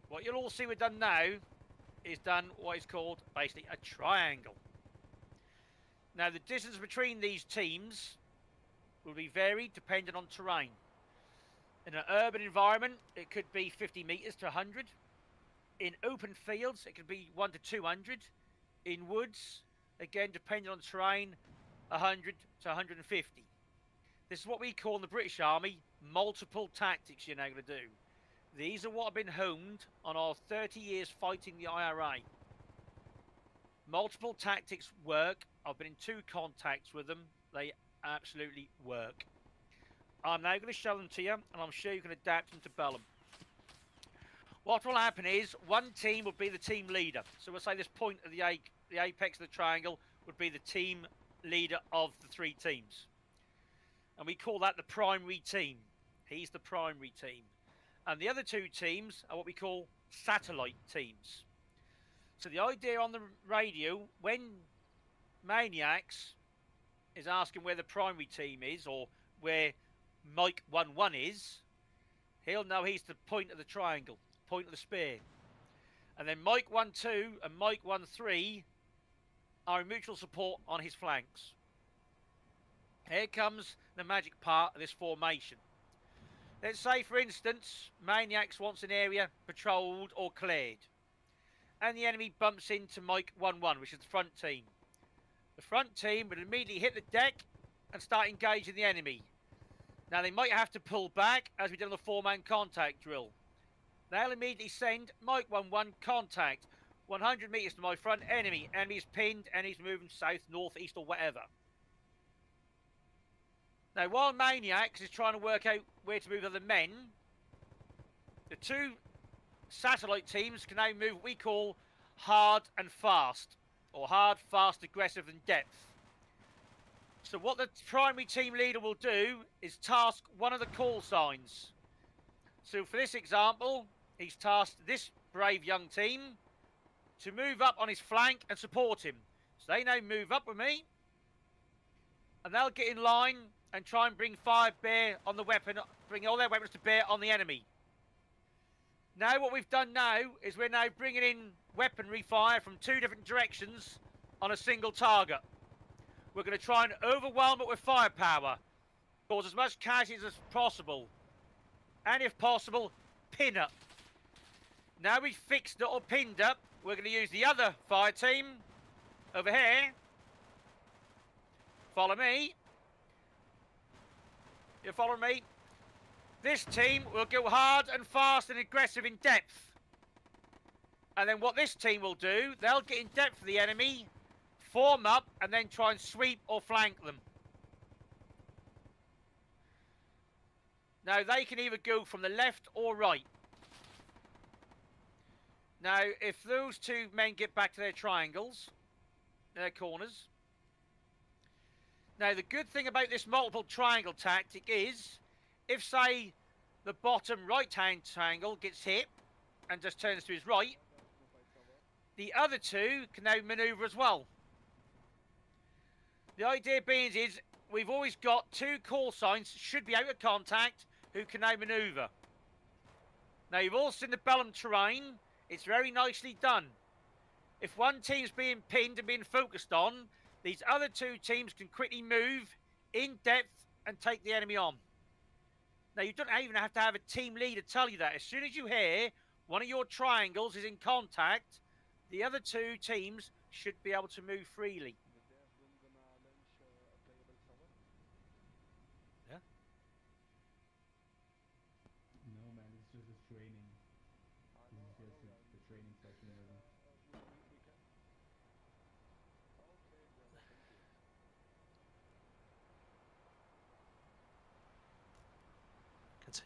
What you'll all see we've done now is done what is called basically a triangle. Now, the distance between these teams will be varied depending on terrain. In an urban environment, it could be 50 metres to 100. In open fields, it could be 1 to 200. In woods, again, depending on the terrain, 100 to 150. This is what we call in the British Army multiple tactics you're now going to do. These are what have been honed on our 30 years fighting the IRA. Multiple tactics work. I've been in 2 contacts with them. They absolutely work. I'm now going to show them to you, and I'm sure you can adapt them to Bellum. What will happen is, 1 team will be the team leader. So we'll say this point of the apex of the triangle would be the team leader of the 3 teams. And we call that the primary team. He's the primary team. And the other 2 teams are what we call satellite teams. So the idea on the radio, when Maniacs is asking where the primary team is, or where Mike 1-1 is, he'll know he's the point of the triangle, point of the spear. And then Mike 1-2 and Mike 1-3 are in mutual support on his flanks. Here comes the magic part of this formation. Let's say, for instance, Maniacs wants an area patrolled or cleared. And the enemy bumps into Mike 1-1, which is the front team. The front team will immediately hit the deck and start engaging the enemy. Now, they might have to pull back, as we did on the 4-man contact drill. They'll immediately send Mike 1-1 contact. 100 metres to my front enemy. Enemy's pinned, enemy's moving south, north, east, or whatever. Now, while Maniacs is trying to work out where to move other men, the 2 satellite teams can now move what we call hard and fast. Or hard, fast, aggressive, and depth. So what the primary team leader will do is task one of the call signs. So for this example, he's tasked this brave young team to move up on his flank and support him. So they now move up with me. And they'll get in line and try and bring fire bear on the weapon, bring all their weapons to bear on the enemy. Now what we've done now is we're now bringing in weaponry fire from 2 different directions on a single target. We're going to try and overwhelm it with firepower, cause as much casualties as possible, and if possible, pin up. Now we've fixed it or pinned up, we're going to use the other fire team over here. Follow me. You follow me? This team will go hard and fast and aggressive in depth. And then what this team will do, they'll get in depth for the enemy, form up, and then try and sweep or flank them. Now, they can either go from the left or right. Now, if those two men get back to their triangles, their corners. Now, the good thing about this multiple triangle tactic is, if, say, the bottom right-hand triangle gets hit and just turns to his right, the other two can now manoeuvre as well. The idea being is, we've always got two call signs, should be out of contact, who can now manoeuvre. Now, you've all seen the Bellum terrain. It's very nicely done. If one team's being pinned and being focused on, these other two teams can quickly move in depth and take the enemy on. Now, you don't even have to have a team leader tell you that. As soon as you hear one of your triangles is in contact, the other two teams should be able to move freely. Yeah? No, man, it's just a training. This is just the training section of it.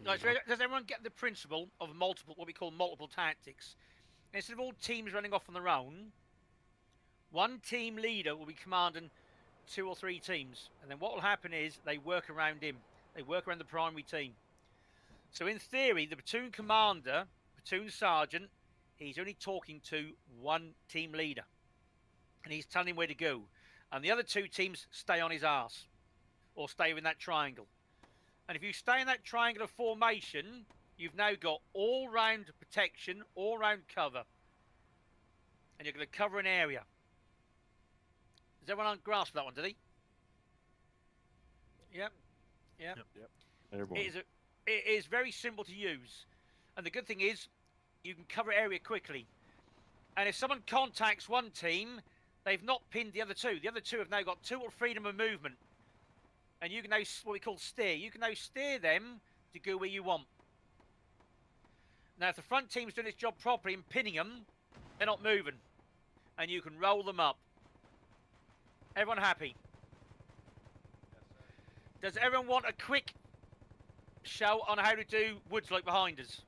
Right, so does everyone get the principle of multiple, what we call multiple tactics? Instead of all teams running off on their own, one team leader will be commanding 2 or 3 teams. And then what will happen is they work around him. They work around the primary team. So in theory, the platoon commander, platoon sergeant, he's only talking to one team leader. And he's telling him where to go. And the other 2 teams stay on his arse. Or stay in that triangle. And if you stay in that triangular formation, you've now got all-round protection, all-round cover. And you're going to cover an area. Does everyone grasp that one, did he? Yep. Yep. It is very simple to use. And the good thing is, you can cover area quickly. And if someone contacts one team, they've not pinned the other 2. The other 2 have now got total freedom of movement. And you can now, what we call steer. You can now steer them to go where you want. Now, if the front team's doing its job properly and pinning them, they're not moving. And you can roll them up. Everyone happy? Does everyone want a quick show on how to do woods like behind us?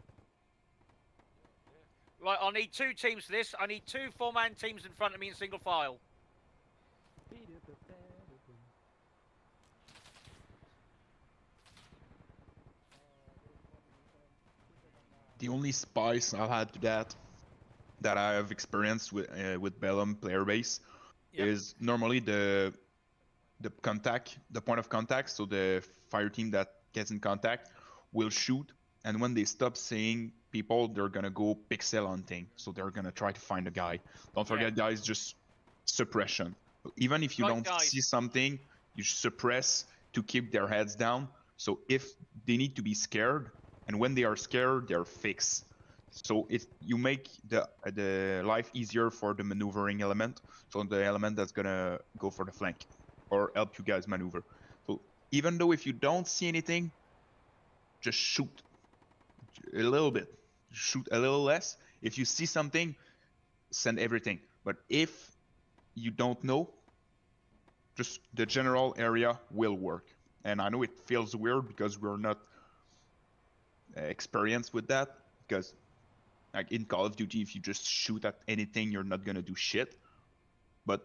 Right, I'll need 2 teams for this. I need 2 4-man teams in front of me in single file. The only spice I've had to that I have experienced with Bellum player base is normally the contact, the point of contact. So the fire team that gets in contact will shoot, and when they stop seeing people, they're gonna go pixel hunting. So they're gonna try to find a guy. Don't forget, guys, just suppression. Even if you don't see something, you suppress to keep their heads down. So if they need to be scared, and when they are scared, they're fixed. So if you make the life easier for the maneuvering element, so the element that's gonna go for the flank or help you guys maneuver. So even though if you don't see anything, just shoot a little bit, shoot a little less. If you see something, send everything. But if you don't know, just the general area will work. And I know it feels weird because we're not experienced with that, because like in Call of Duty, if you just shoot at anything, you're not gonna do shit. But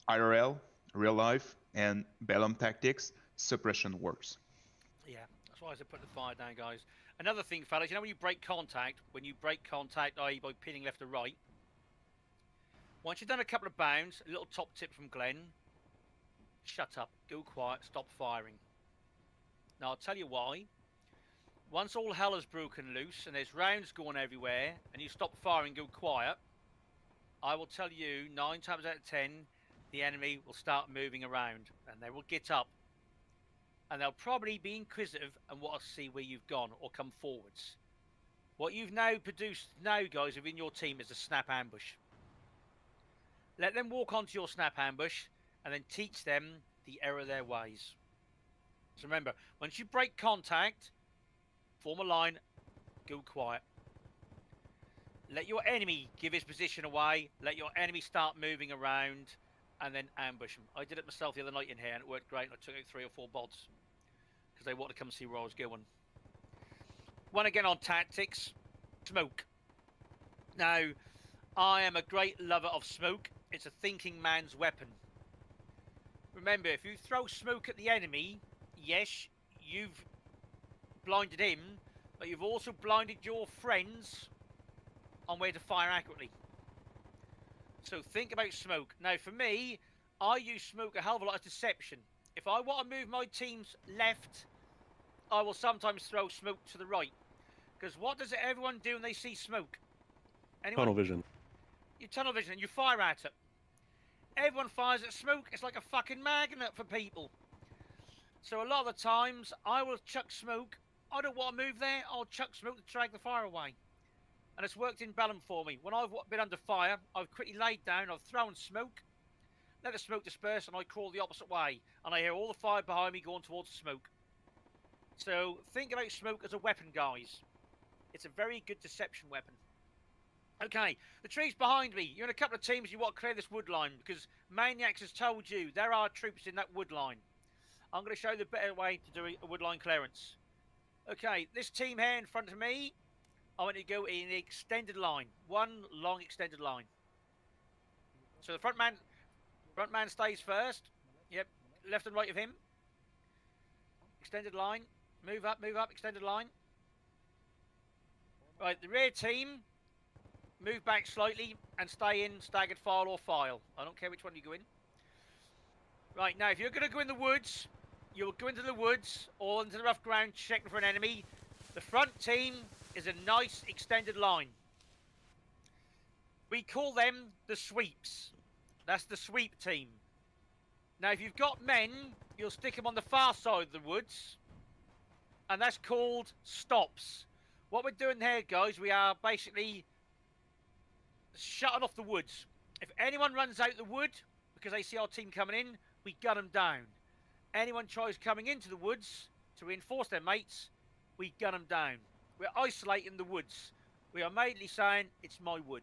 IRL, real life, and Bellum tactics, suppression works. Yeah, that's why I said put the fire down, guys. Another thing, fellas, you know when you break contact, i.e. by pinning left or right, once you've done a couple of bounds, a little top tip from Glen, shut up, go quiet, stop firing. Now, I'll tell you why. Once all hell has broken loose and there's rounds going everywhere and you stop firing, go quiet, I will tell you 9 times out of 10, the enemy will start moving around and they will get up. And they'll probably be inquisitive and want to see where you've gone or come forwards. What you've now produced now, guys, within your team is a snap ambush. Let them walk onto your snap ambush and then teach them the error of their ways. So remember, once you break contact, form a line, go quiet. Let your enemy give his position away. Let your enemy start moving around, and then ambush them. I did it myself the other night in here, and it worked great. I took out 3 or 4 bots because they wanted to come see where I was going. One again on tactics, smoke. Now, I am a great lover of smoke. It's a thinking man's weapon. Remember, if you throw smoke at the enemy, yes, you've blinded him, but you've also blinded your friends on where to fire accurately. So think about smoke. Now, for me, I use smoke a hell of a lot of deception. If I want to move my teams left, I will sometimes throw smoke to the right. Because what does everyone do when they see smoke? Anyone? Tunnel vision. You tunnel vision and you fire at it. Everyone fires at smoke. It's like a fucking magnet for people. So a lot of the times, I will chuck smoke. I don't want to move there. I'll chuck smoke to drag the fire away. And it's worked in Bellum for me. When I've been under fire, I've quickly laid down, I've thrown smoke, let the smoke disperse, and I crawl the opposite way. And I hear all the fire behind me going towards the smoke. So think about smoke as a weapon, guys. It's a very good deception weapon. Okay, the tree's behind me. You're in a couple of teams, you want to clear this wood line, because Maniacs has told you there are troops in that wood line. I'm going to show you the better way to do a wood line clearance. Okay, this team here in front of me, I want to go in the extended line. One long extended line. So the front man stays first. Yep, left and right of him. Extended line. Move up, extended line. Right, the rear team, move back slightly and stay in staggered file or file. I don't care which one you go in. Right, now if you're going to go in the woods, you'll go into the woods or into the rough ground checking for an enemy. The front team is a nice extended line. We call them the sweeps. That's the sweep team. Now, if you've got men, you'll stick them on the far side of the woods, and that's called stops. What we're doing here, guys, we are basically shutting off the woods. If anyone runs out the wood because they see our team coming in, we gun them down. Anyone tries coming into the woods to reinforce their mates, we gun them down. We're isolating the woods. We are mainly saying it's my wood.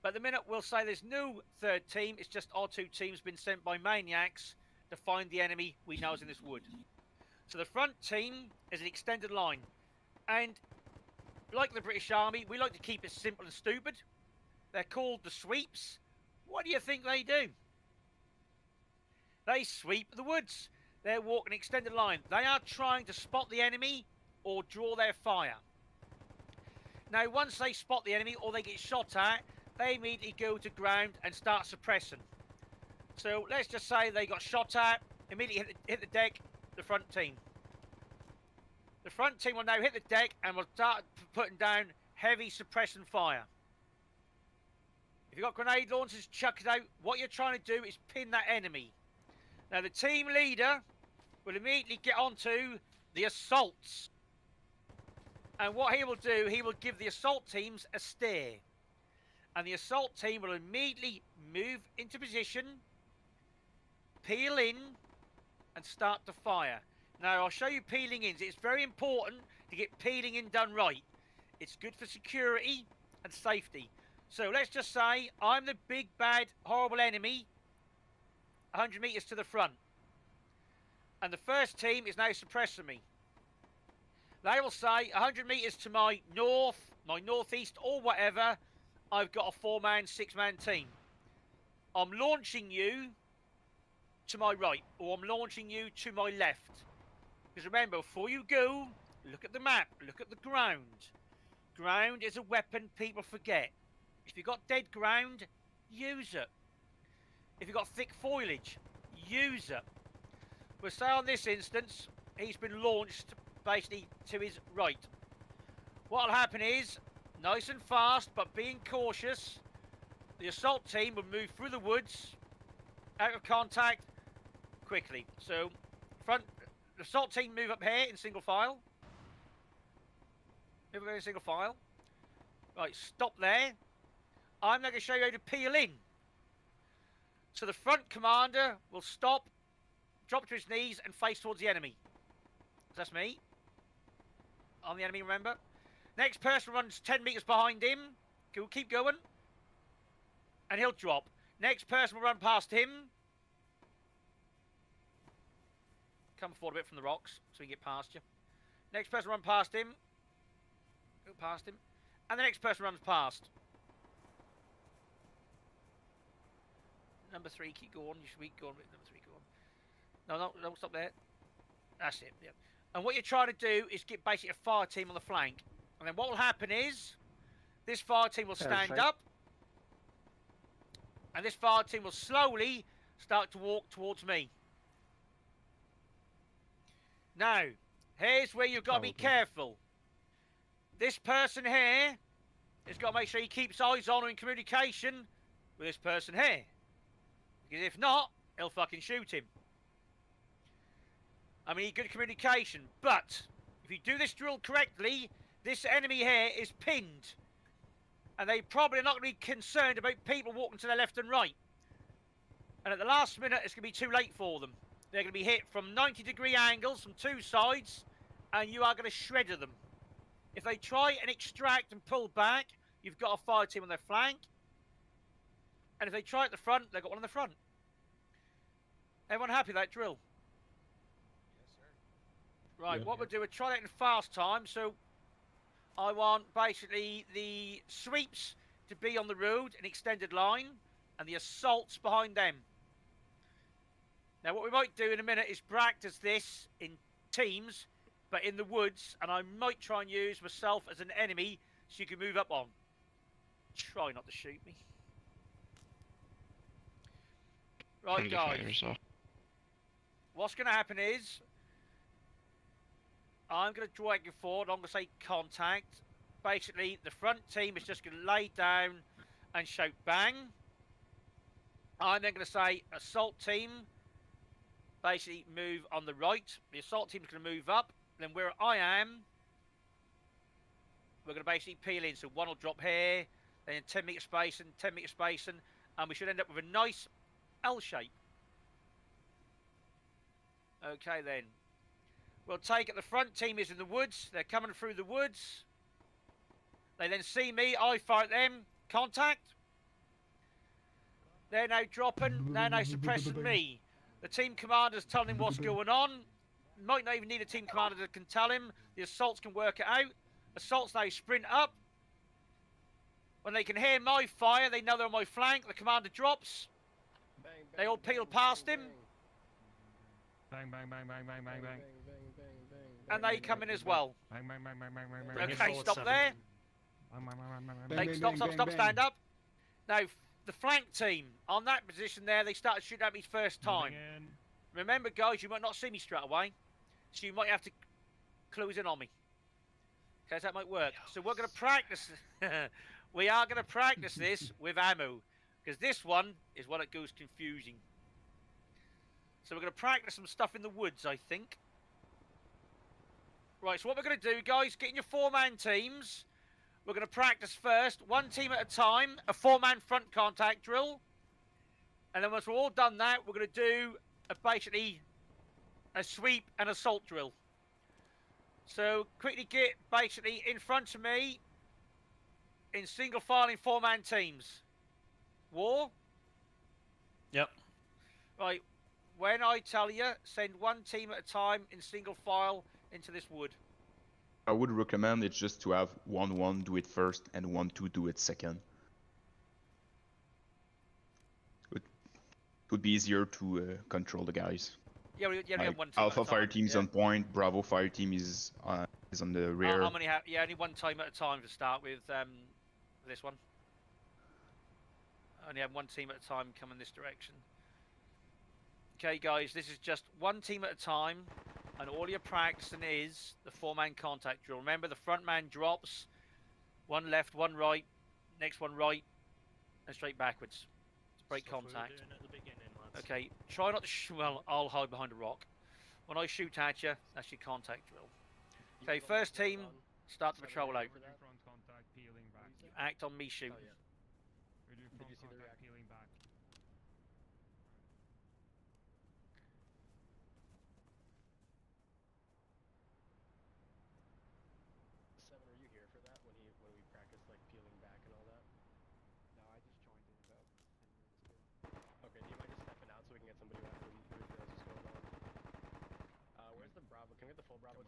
But the minute we'll say there's no third team, it's just our 2 teams been sent by Maniacs to find the enemy we know is in this wood. So the front team is an extended line. And like the British Army, we like to keep it simple and stupid. They're called the sweeps. What do you think they do? They sweep the woods. They're walking an extended line. They are trying to spot the enemy or draw their fire. Now, once they spot the enemy or they get shot at, they immediately go to ground and start suppressing. So let's just say they got shot at, immediately hit the deck, the front team. The front team will now hit the deck and will start putting down heavy suppression fire. If you've got grenade launchers, chuck it out. What you're trying to do is pin that enemy. Now, the team leader will immediately get onto the assaults. And what he will do, he will give the assault teams a steer. And the assault team will immediately move into position, peel in, and start to fire. Now, I'll show you peeling in. It's very important to get peeling in done right. It's good for security and safety. So let's just say I'm the big, bad, horrible enemy 100 metres to the front. And the first team is now suppressing me. They will say 100 metres to my north, my northeast, or whatever, I've got a 4-man, 6-man team. I'm launching you to my right, or I'm launching you to my left. Because remember, before you go, look at the map, look at the ground. Ground is a weapon people forget. If you've got dead ground, use it. If you've got thick foliage, use it. We'll say on this instance, he's been launched basically to his right. What'll happen is, nice and fast, but being cautious, the assault team will move through the woods, out of contact, quickly. So, the assault team move up here in single file. Move up here in single file. Right, stop there. I'm now going to show you how to peel in. So the front commander will stop, drop to his knees, and face towards the enemy. That's me. on the enemy, remember? Next person runs 10 metres behind him. He'll keep going. And he'll drop. Next person will run past him. Come forward a bit from the rocks so we can get past you. Next person run past him. Go past him. And the next person runs past. Number 3, keep going. You should keep going with number 3, go on. No, don't stop there. That's it, yeah. And what you're trying to do is get basically a fire team on the flank. And then what will happen is, this fire team will stand up. And this fire team will slowly start to walk towards me. Now, here's where you've got to be careful. This person here has got to make sure he keeps eyes on or in communication with this person here. Because if not, he'll fucking shoot him. I mean, good communication, but if you do this drill correctly, this enemy here is pinned. And they probably are not going to be concerned about people walking to their left and right. And at the last minute, it's going to be too late for them. They're going to be hit from 90-degree angles from 2 sides, and you are going to shredder them. If they try and extract and pull back, you've got a fire team on their flank. And if they try at the front, they've got one on the front. Everyone happy with that drill? Yes, sir. Right, what we'll do, we'll try that in fast time. So I want basically the sweeps to be on the road, an extended line, and the assaults behind them. Now, what we might do in a minute is practice this in teams, but in the woods, and I might try and use myself as an enemy so you can move up on. Try not to shoot me. Right, guys. What's going to happen is, I'm going to drag you forward. I'm going to say contact. Basically, the front team is just going to lay down and shout bang. I'm then going to say assault team. Basically, move on the right. The assault team is going to move up. Then where I am, we're going to basically peel in. So one will drop here, then 10 metre space and 10 metre space, and we should end up with a nice L shape. Okay, then. We'll take it. The front team is in the woods. They're coming through the woods. They then see me. I fire at them. Contact. They're now dropping. They're now suppressing me. The team commander's telling him what's going on. Might not even need a team commander that can tell him. The assaults can work it out. Assaults now sprint up. When they can hear my fire, they know they're on my flank. The commander drops. Bang, bang, They all peel bang, past bang, him. Bang, bang, bang, bang, bang, bang, bang. And they come in as well. Bang, bang, bang, bang, bang, bang, bang. Okay, stop there. Bang, bang, bang, bang, bang, Stop, stop, stop, stand up. Now, the flank team, on that position there, they started shooting at me first time. Remember, guys, you might not see me straight away, so you might have to close in on me. Okay, so that might work. So we're going to practice. We are going to practice this with ammo, because this one is when it goes confusing. So we're going to practice some stuff in the woods, I think. Right, so what we're going to do, guys, get in your 4-man teams. We're going to practice first, one team at a time, a 4-man front contact drill. And then once we're all done that, we're going to do basically a sweep and assault drill. So quickly get basically in front of me in single file in 4-man teams. War? Yep. Right, when I tell you, send one team at a time in single file into this wood. I would recommend it's just to have 1-1 do it first and 1-2 do it second. It would be easier to control the guys. Yeah, we Like, have one team Alpha at a fire time. team is Yeah. on point, Bravo fire team is on the rear. How many have? Yeah, only one team at a time to start with. This one. Only have one team at a time coming this direction. Okay, guys, this is just one team at a time, and all you're practicing is the 4-man contact drill. Remember, the front man drops, one left, one right, next one right, and straight backwards. It's break contact. Okay, try not to well, I'll hide behind a rock. When I shoot at you, that's your contact drill. Okay, first team, start the patrol out. Front contact, peeling back. You act on me shooting. We do front contact, peeling back.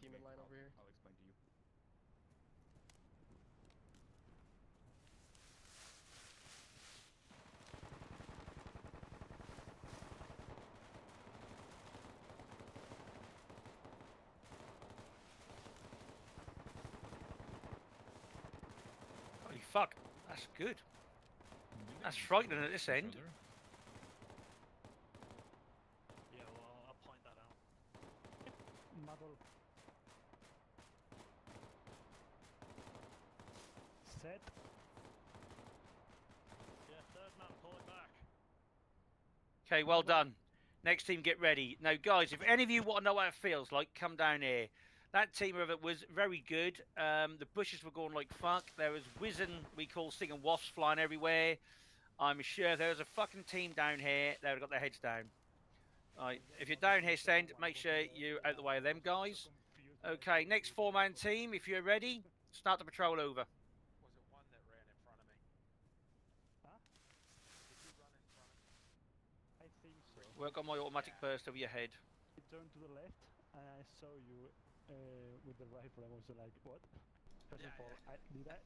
team in line over here. I'll explain to you. Holy fuck, that's good. That's frightening at this end. Yeah, well, I'll point that out. Muddle. Set. Yeah, third man, pull it back. Okay, well done. Next team, get ready. Now, guys, if any of you want to know what it feels like, come down here. That team of it was very good. The bushes were going like fuck. There was whizzing, we call stinging wasps flying everywhere. I'm sure there was a fucking team down here that would have got their heads down. Right, if you're down here, send, make sure you're out the way of them guys. Okay, next four-man team, if you're ready, start the patrol over. Was it one that ran in front of me? Huh? Did you run in front of me? I think so. Work on my automatic burst over your head. I turned to the left and I saw you with the rifle. I was like, what? First of all, did I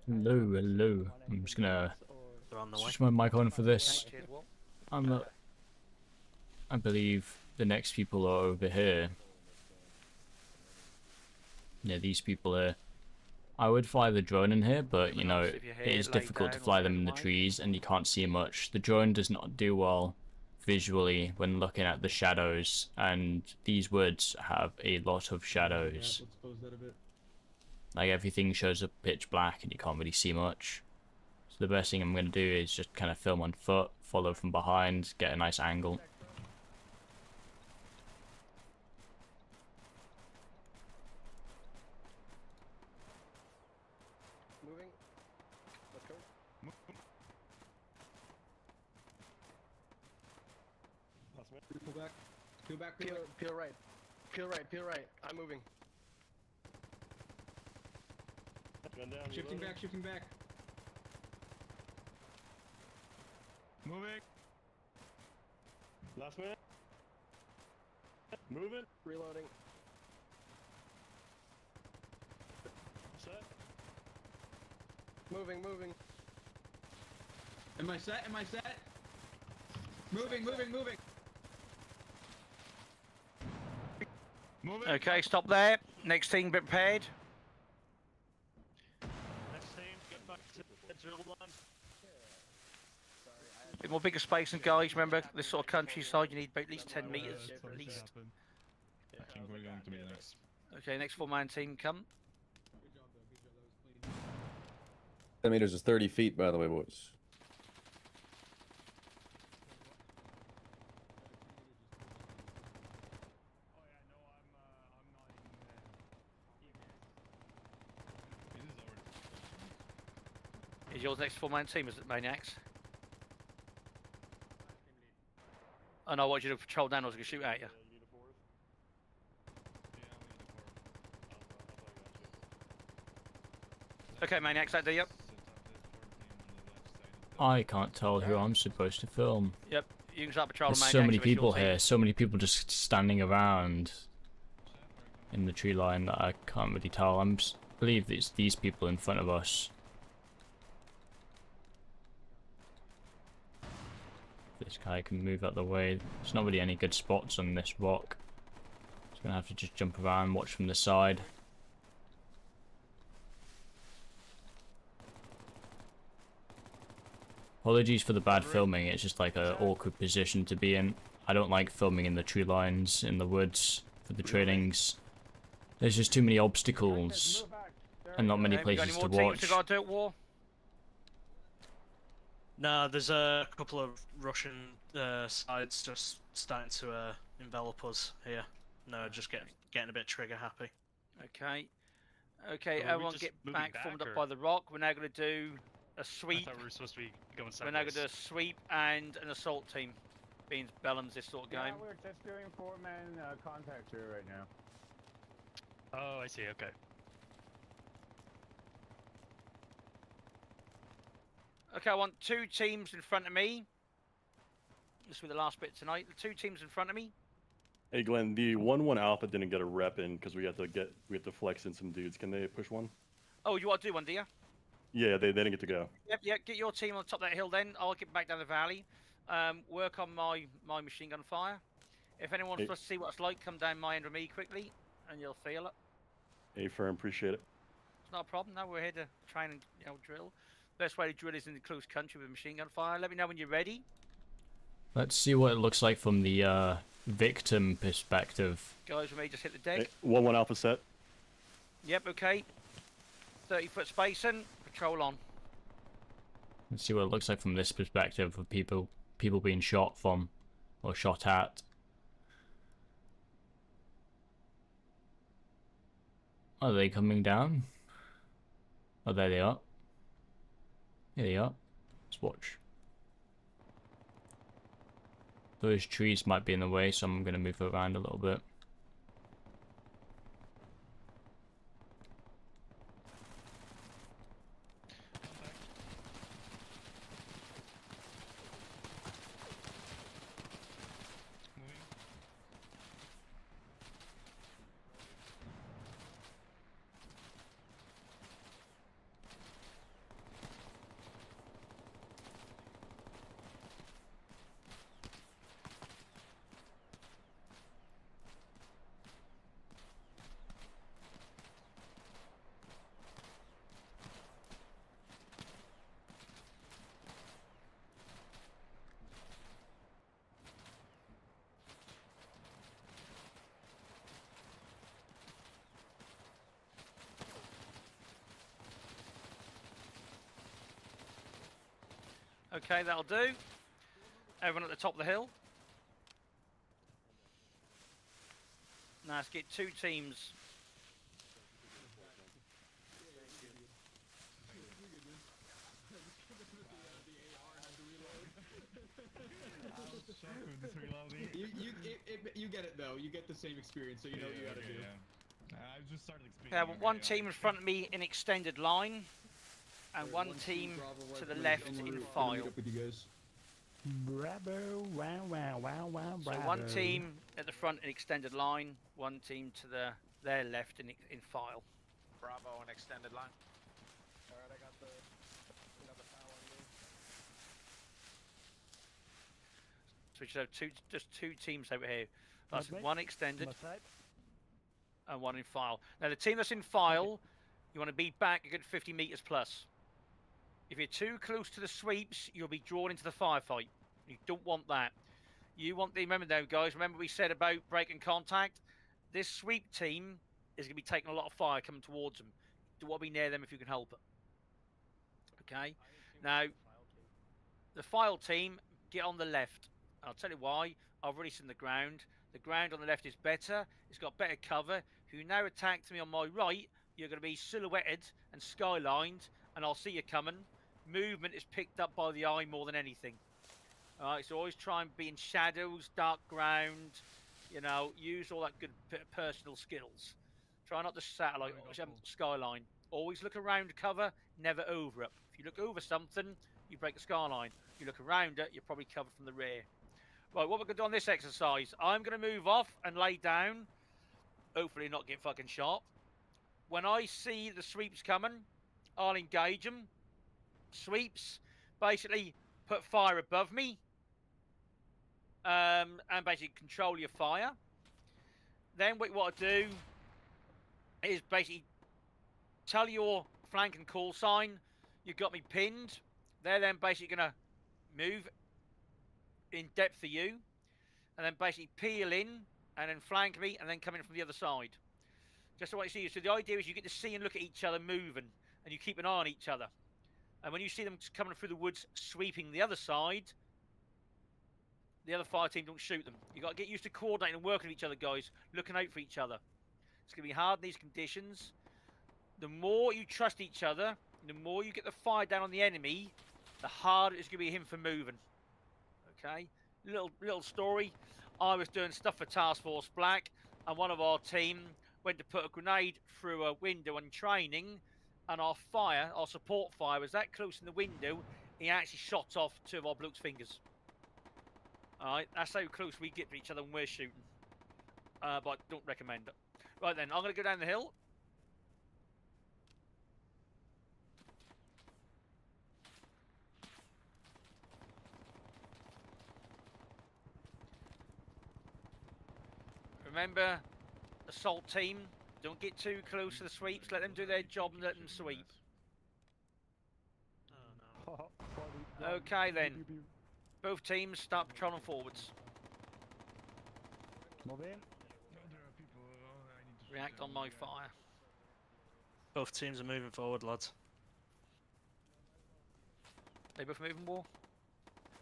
Hello. I'm just gonna switch my mic on for this. I believe the next people are over here. Yeah, these people here. I would fly the drone in here, but you know, it is difficult to fly them in the trees and you can't see much. The drone does not do well visually when looking at the shadows, and these woods have a lot of shadows. Like everything shows up pitch black and you can't really see much. So the best thing I'm going to do is just kind of film on foot, follow from behind, get a nice angle. Moving. Let's go. Pull back. Peel back. Peel right. Peel right. Peel right. I'm moving. Shifting back. Moving. Last minute. Moving. Reloading. Set. Moving. Am I set? Moving. Okay, stop there. Next team, be prepared. Next team, get back to the drill line. Bit more bigger spacing, guys. Remember, this sort of countryside, you need about at least 10 meters, at least. I think we're going to be next. Okay, next four-man team, come. 10 meters is 30 feet, by the way, boys. Is yours next four-man team, is it, Maniacs? Oh no, I want you to patrol down, I was going to shoot at you. Okay, Maniacs, that do you? I can't tell who I'm supposed to film. Yep, you can start patrolling There's Maniacs. so many people here, so many people just standing around in the tree line that I can't really tell. I believe it's these people in front of us. This guy can move out the way. There's not really any good spots on this rock. Just gonna have to just jump around, watch from the side. Apologies for the bad filming, it's just like an awkward position to be in. I don't like filming in the tree lines, in the woods, for the trainings. There's just too many obstacles and not many places to watch. No, there's a couple of Russian sides just starting to envelop us here. No, just getting a bit trigger happy. Okay. Okay, everyone get back, formed up by the rock. We're now going to do a sweep. I thought we were supposed to be going sideways. We're now going to do a sweep and an assault team. Being Bellum's this sort of game. Yeah, we're just doing four-man contact here right now. Oh, I see, okay. Okay, I want two teams in front of me. This will be the last bit tonight. The two teams in front of me. Hey Glenn, the 1-1 Alpha didn't get a rep in because we have to flex in some dudes. Can they push one? Oh, you want to do one, do you? Yeah, they didn't get to go. Yep. Get your team on top of that hill then. I'll get back down the valley. Work on my machine gun fire. If anyone wants to see what it's like, come down my end with me quickly, and you'll feel it. Hey, firm, appreciate it. It's not a problem. No, we're here to train and drill. Best way to drill is in the close country with machine gun fire. Let me know when you're ready. Let's see what it looks like from the victim perspective. Guys, with me, just hit the deck. Hey, 1-1 Alpha set. Yep, okay. 30-foot spacing. Patrol on. Let's see what it looks like from this perspective of people being shot from or shot at. Are they coming down? Oh, there they are. Here they are. Let's watch. Those trees might be in the way, so I'm going to move around a little bit. Okay, that'll do. Everyone at the top of the hill. Now let's get two teams. You get it though. You get the same experience, so you know what you gotta do. I've just started experiencing. One team in front of me in extended line, and one team to the left in file. Bravo, wow, wow, wow, wow, bravo. So one team at the front in extended line, one team to their left in file. Bravo and extended line. Alright, I got the foul on me. So we should have just two teams over here. That's one extended and one in file. Now the team that's in file, you want to be back a good 50 meters plus. If you're too close to the sweeps, you'll be drawn into the firefight. You don't want that. You want the, remember though guys, remember we said about breaking contact? This sweep team is going to be taking a lot of fire coming towards them. You don't want to be near them if you can help it. Okay? Now, the file team, get on the left. I'll tell you why. I've already seen the ground. The ground on the left is better. It's got better cover. If you now attack me on my right, you're going to be silhouetted and skylined, and I'll see you coming. Movement is picked up by the eye more than anything. Alright, so always try and be in shadows, dark ground, you know, use all that good personal skills. Try not to satellite, skyline. Always look around cover, never over it. If you look over something, you break the skyline. If you look around it, you're probably covered from the rear. Right, what we're going to do on this exercise, I'm going to move off and lay down, hopefully not get fucking shot. When I see the sweeps coming, I'll engage them. Sweeps, basically put fire above me, and basically control your fire. Then what I do is basically tell your flank and call sign you've got me pinned. They're then basically going to move in depth for you, and then basically peel in and then flank me and then come in from the other side. Just so I see you. So the idea is you get to see and look at each other moving, and you keep an eye on each other. And when you see them coming through the woods, sweeping the other side, the other fire team don't shoot them. You've got to get used to coordinating and working with each other, guys. Looking out for each other. It's going to be hard in these conditions. The more you trust each other, the more you get the fire down on the enemy, the harder it's going to be him for moving. Okay? Little story. I was doing stuff for Task Force Black, and one of our team went to put a grenade through a window in training, and our support fire was that close in the window, he actually shot off two of our blokes' fingers. Alright, that's how close we get to each other when we're shooting. but don't recommend it. Right then, I'm going to go down the hill. Remember, assault team, don't get too close to the sweeps. Let them do their job and let them sweep. Okay then. Both teams start patrolling forwards. Move in. React on my fire. Both teams are moving forward, lads. They both moving, War?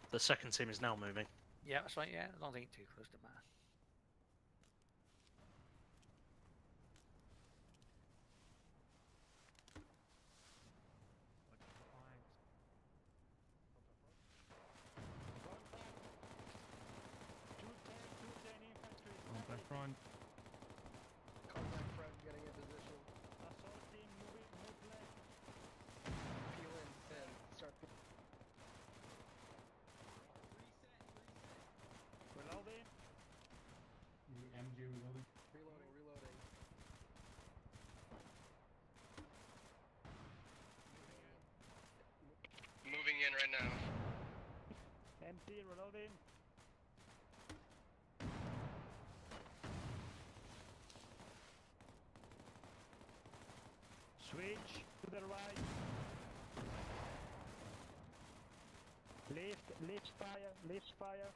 The second team is now moving. Yeah, that's right, yeah. I don't think too close to matter. Front. Contact front, getting in position. Assault team, move left. Peel in and start. Reloading. MG reloading. Reloading. Moving in right now. Empty, reloading. Switch to the right. Lift fire.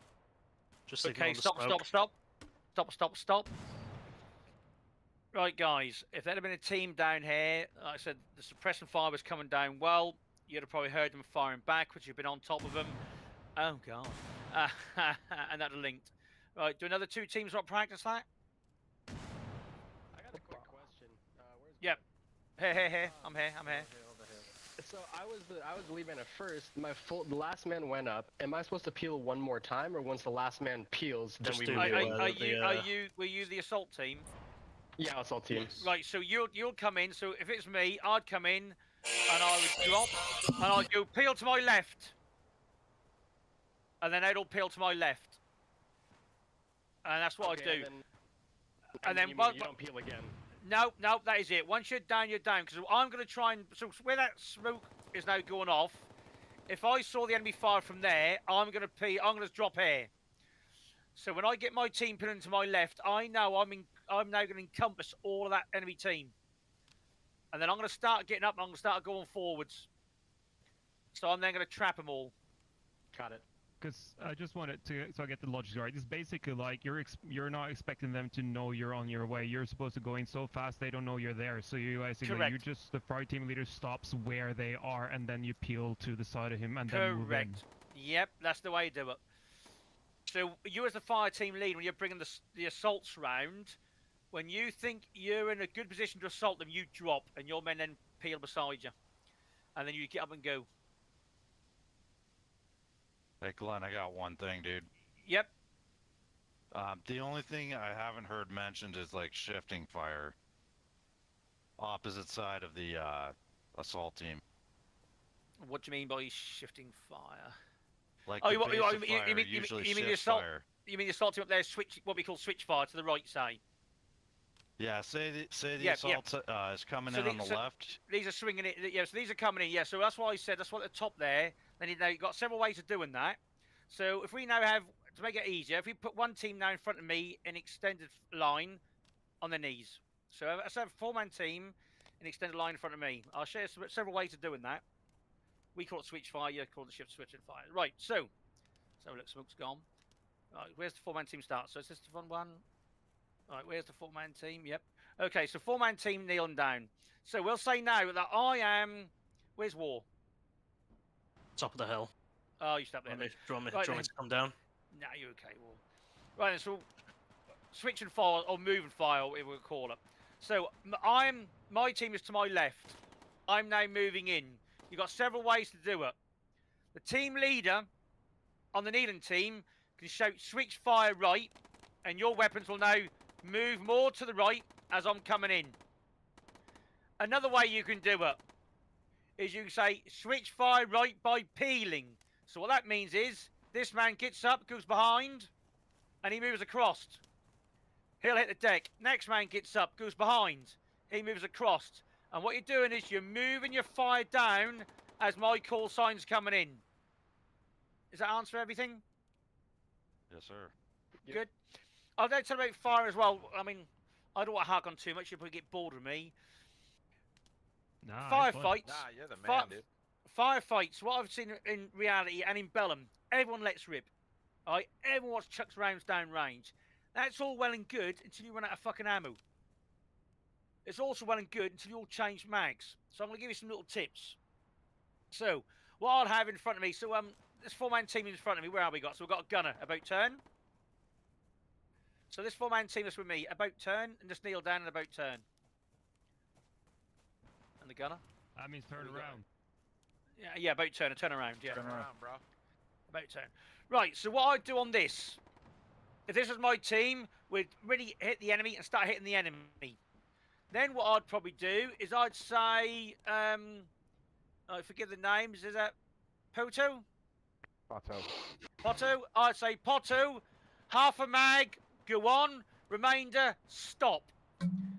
Just okay, stop. Right, guys, if there had been a team down here, like I said, the suppression fire was coming down well. You'd have probably heard them firing back, which you've been on top of them. Oh, God. And that linked. Right, do another two teams not practice that? I got a quick question. Where's Yep. Here. I'm here. So I was the lead man at first. The last man went up. Am I supposed to peel one more time, or once the last man peels, then we move? Were you the assault team? Yeah, assault team. Right, so you'll come in. So if it's me, I'd come in, and I would drop, and I'd go peel to my left, and then they'd all peel to my left, and that's what I'd do. And then you don't peel again. No, that is it. Once you're down, because I'm going to try and... So where that smoke is now going off, if I saw the enemy fire from there, I'm going to drop here. So when I get my team peeling to my left, I know I'm now going to encompass all of that enemy team. And then I'm going to start getting up and I'm going to start going forwards. So I'm then going to trap them all. Got it. Because I just wanted to, so I get the logic right. It's basically like you're not expecting them to know you're on your way. You're supposed to go in so fast they don't know you're there. So you the fire team leader stops where they are and then you peel to the side of him and then move in. Yep, that's the way you do it. So you as the fire team leader, when you're bringing the assaults round, when you think you're in a good position to assault them, you drop and your men then peel beside you, and then you get up and go. Hey Glenn, I got one thing, dude. Yep. The only thing I haven't heard mentioned is like shifting fire. Opposite side of the assault team. What do you mean by shifting fire? Like you mean the assault? You mean the assault team up there? What we call switch fire to the right side. Yeah, say the assault is coming in on the left. These are swinging it. Yeah, so these are coming in. Yeah, so that's why I said that's what at the top there. Then you've got several ways of doing that. So if we now have, to make it easier, if we put one team now in front of me in extended line on their knees. So let's have a 4-man team in extended line in front of me. I'll share several ways of doing that. We call it switch fire. You call it shift switch and fire. Right. So look, smoke's gone. Right, where's the 4-man team start? So is this the fun one? Right, where's the 4-man team? Yep. Okay, so 4-man team kneeling down. So we'll say now that I am. Where's War? Top of the hill. Oh, you stop there. Do you want me to come down? Nah, you're okay, War. Right, so switch and fire, or move and fire, whatever we call it. So my team is to my left. I'm now moving in. You've got several ways to do it. The team leader on the kneeling team can shout switch fire right, and your weapons will now move more to the right as I'm coming in. Another way you can do it is you can say switch fire right by peeling. So what that means is this man gets up, goes behind, and he moves across. He'll hit the deck. Next man gets up, goes behind. He moves across. And what you're doing is you're moving your fire down as my call sign's coming in. Does that answer everything? Yes, sir. Good. I'll then tell about fire as well. I mean, I don't want to hark on too much. You'll probably get bored with me. Nah, Firefights. Nah, you're the man, dude. Firefights. What I've seen in reality and in Bellum, everyone lets rip. Right? Everyone chucks rounds down range. That's all well and good until you run out of fucking ammo. It's also well and good until you all change mags. So I'm going to give you some little tips. So, what I'll have in front of me. So, this 4-man team in front of me. Where have we got? So, we've got a gunner. About turn. So, this 4-man team is with me. About turn. And just kneel down and about turn. And the gunner. That means turn around. Yeah, about turn. A turn around. Yeah. Turn around, bro. About turn. Right, so what I'd do on this. If this was my team, we'd really hit the enemy and start hitting the enemy. Then what I'd probably do is I'd say, I forget the names, is that Poto? Poto. I'd say Poto, half a mag, go on, remainder, stop.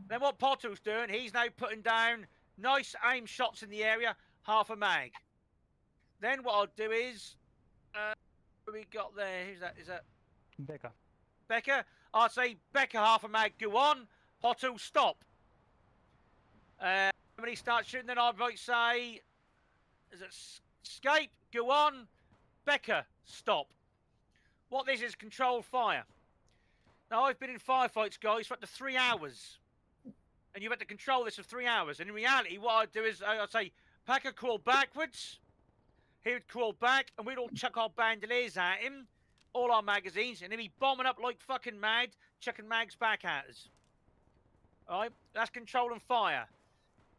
Then what Poto's doing, he's now putting down nice aim shots in the area, half a mag. Then what I'll do is, what we got there, who's that, is that? Becca. Becca. I'd say Becca, half a mag, go on, Poto, stop. When he starts shooting, then I might say, is it escape? Go on. Becca, stop. What this is, controlled fire. Now, I've been in firefights, guys, for up to 3 hours. And you've had to control this for 3 hours. And in reality, what I'd do is, I'd say, Becca, crawl backwards. He would crawl back, and we'd all chuck our bandoliers at him. All our magazines, and he'd be bombing up like fucking mad, chucking mags back at us. Alright? That's controlling fire.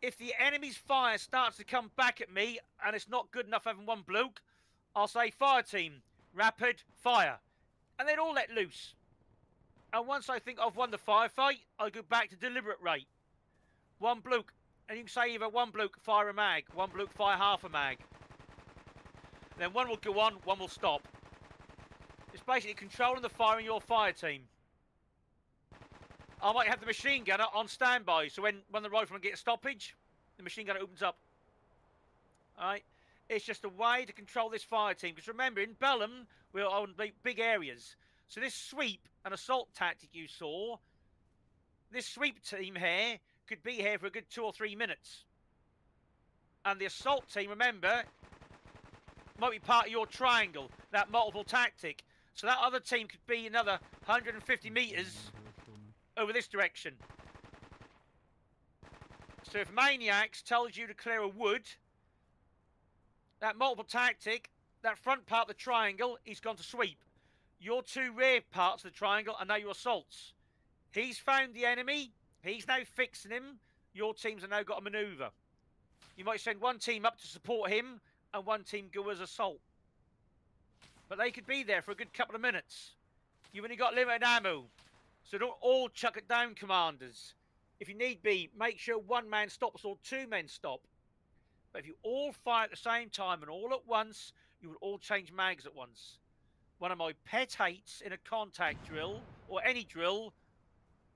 If the enemy's fire starts to come back at me and it's not good enough having one bloke, I'll say fire team, rapid fire. And they'd all let loose. And once I think I've won the firefight, I go back to deliberate rate. One bloke, and you can say either one bloke fire a mag, one bloke fire half a mag. Then one will go on, one will stop. It's basically controlling the fire in your fire team. I might have the machine gunner on standby, so when the rifleman gets a stoppage, the machine gunner opens up. Alright? It's just a way to control this fire team. Because remember, in Bellum, we're on big areas. So this sweep and assault tactic you saw, this sweep team here could be here for a good 2 or 3 minutes. And the assault team, remember, might be part of your triangle, that multiple tactic. So that other team could be another 150 metres over this direction. So if Maniacs tells you to clear a wood, that multiple tactic, that front part of the triangle, he's gone to sweep. Your 2 rear parts of the triangle are now your assaults. He's found the enemy, he's now fixing him, your teams have now got to manoeuvre. You might send one team up to support him, and one team go as assault. But they could be there for a good couple of minutes. You've only got limited ammo. So don't all chuck it down, commanders. If you need be, make sure 1 man stops or 2 men stop. But if you all fire at the same time and all at once, you will all change mags at once. One of my pet hates in a contact drill, or any drill,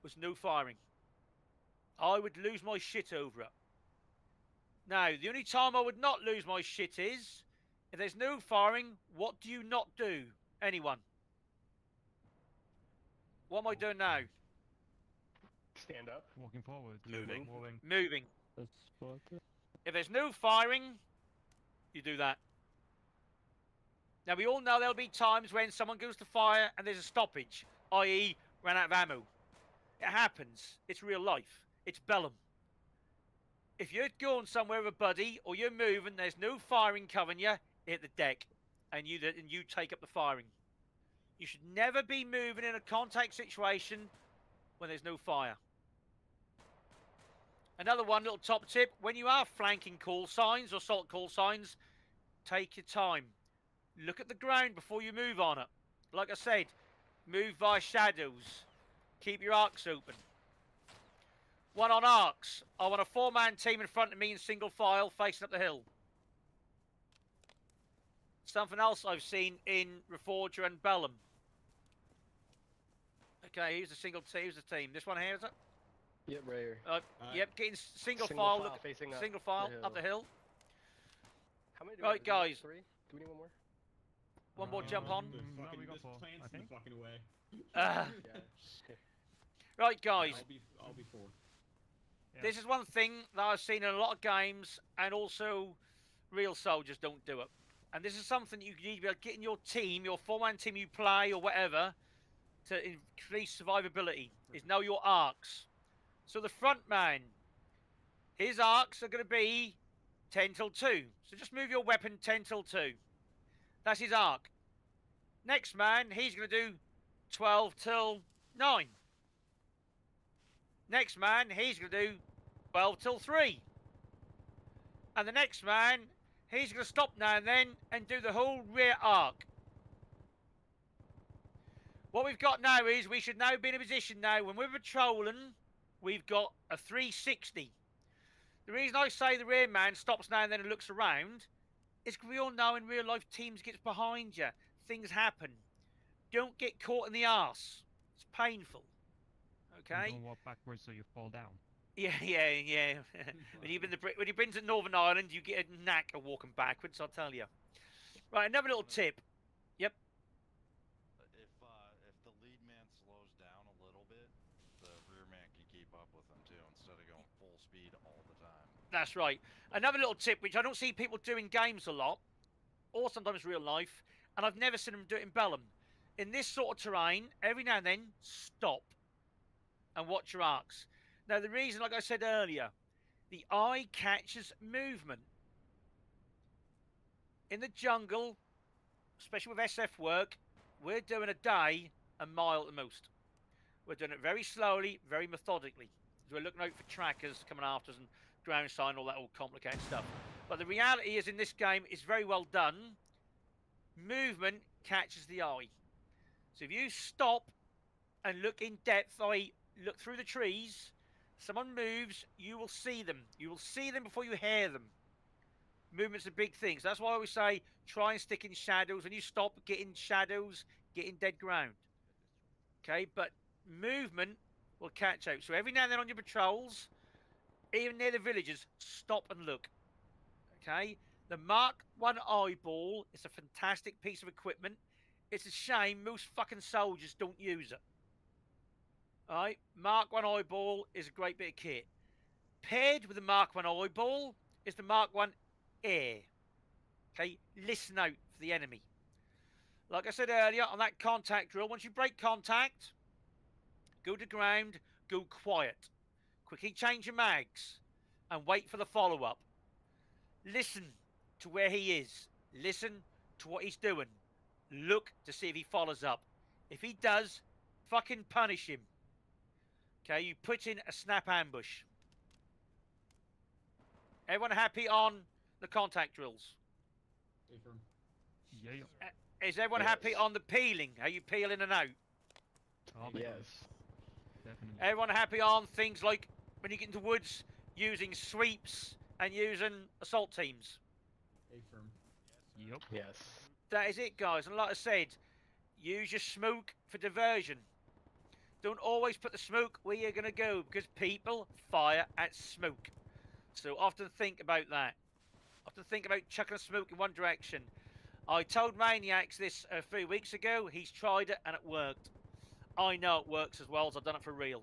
was no firing. I would lose my shit over it. Now, the only time I would not lose my shit is, if there's no firing, what do you not do? Anyone? What am I doing now? Stand up. Walking forward. Moving. If there's no firing, you do that. Now, we all know there'll be times when someone goes to fire and there's a stoppage, i.e. ran out of ammo. It happens. It's real life. It's Bellum. If you're going somewhere with a buddy or you're moving, there's no firing covering you, hit the deck and you take up the firing. You should never be moving in a contact situation when there's no fire. Another one little top tip, when you are flanking call signs or assault call signs, take your time. Look at the ground before you move on it. Like I said, move via shadows. Keep your arcs open. One on arcs. I want a 4-man team in front of me in single file facing up the hill. Something else I've seen in Reforger and Bellum. Okay, here's the single team. Here's the team. This one here, is it? Yep, right here. Yep, getting single Single file. file facing up single file the up the hill. How many do we Right, have? Do we have guys. 3? Do we need one more? One more jump on. The fucking, we got this 4, plant's I in the think. fucking way. Right, guys. I'll be 4. Yeah. This is one thing that I've seen in a lot of games, and also real soldiers don't do it. And this is something you need to be able to get in your team, your 4-man team you play or whatever, to increase survivability, is know your arcs. So the front man, his arcs are going to be 10 till 2. So just move your weapon 10 till 2. That's his arc. Next man, he's going to do 12 till 9. Next man, he's going to do 12 till 3. And the next man, he's going to stop now and then and do the whole rear arc. What we've got now is we should now be in a position now when we're patrolling, we've got a 360. The reason I say the rear man stops now and then and looks around is because we all know in real life teams gets behind you. Things happen. Don't get caught in the arse. It's painful. Okay? Don't walk backwards so you fall down. Yeah. when you've been to Northern Ireland, you get a knack of walking backwards, I'll tell you. Right, another little tip. Yep. If the lead man slows down a little bit, the rear man can keep up with them too, instead of going full speed all the time. That's right. Another little tip, which I don't see people do in games a lot, or sometimes real life, and I've never seen them do it in Bellum. In this sort of terrain, every now and then, stop and watch your arcs. Now, the reason, like I said earlier, the eye catches movement. In the jungle, especially with SF work, we're doing a day a mile at the most. We're doing it very slowly, very methodically. We're looking out for trackers coming after us and ground sign, all that all complicated stuff. But the reality is in this game, it's very well done. Movement catches the eye. So if you stop and look in depth, i.e. look through the trees, someone moves, you will see them. You will see them before you hear them. Movement's a big thing. So that's why I always say, try and stick in shadows. When you stop, get in shadows, get in dead ground. Okay, but movement will catch out. So every now and then on your patrols, even near the villages, stop and look. Okay, the Mark 1 eyeball is a fantastic piece of equipment. It's a shame most fucking soldiers don't use it. Alright, Mark 1 eyeball is a great bit of kit. Paired with the Mark 1 eyeball is the Mark 1 air. Okay, listen out for the enemy. Like I said earlier, on that contact drill, once you break contact, go to ground, go quiet. Quickly change your mags and wait for the follow-up. Listen to where he is. Listen to what he's doing. Look to see if he follows up. If he does, fucking punish him. Okay, you put in a snap ambush. Everyone happy on the contact drills? Yeah. Is everyone happy on the peeling? How you peel in and out? Yes. Definitely. Everyone happy on things like when you get into woods, using sweeps and using assault teams? Yep. Yes. That is it, guys. And like I said, use your smoke for diversion. Don't always put the smoke where you're going to go, because people fire at smoke. So often think about that. Often think about chucking a smoke in one direction. I told Maniacs this a few weeks ago. He's tried it and it worked. I know it works as well as I've done it for real.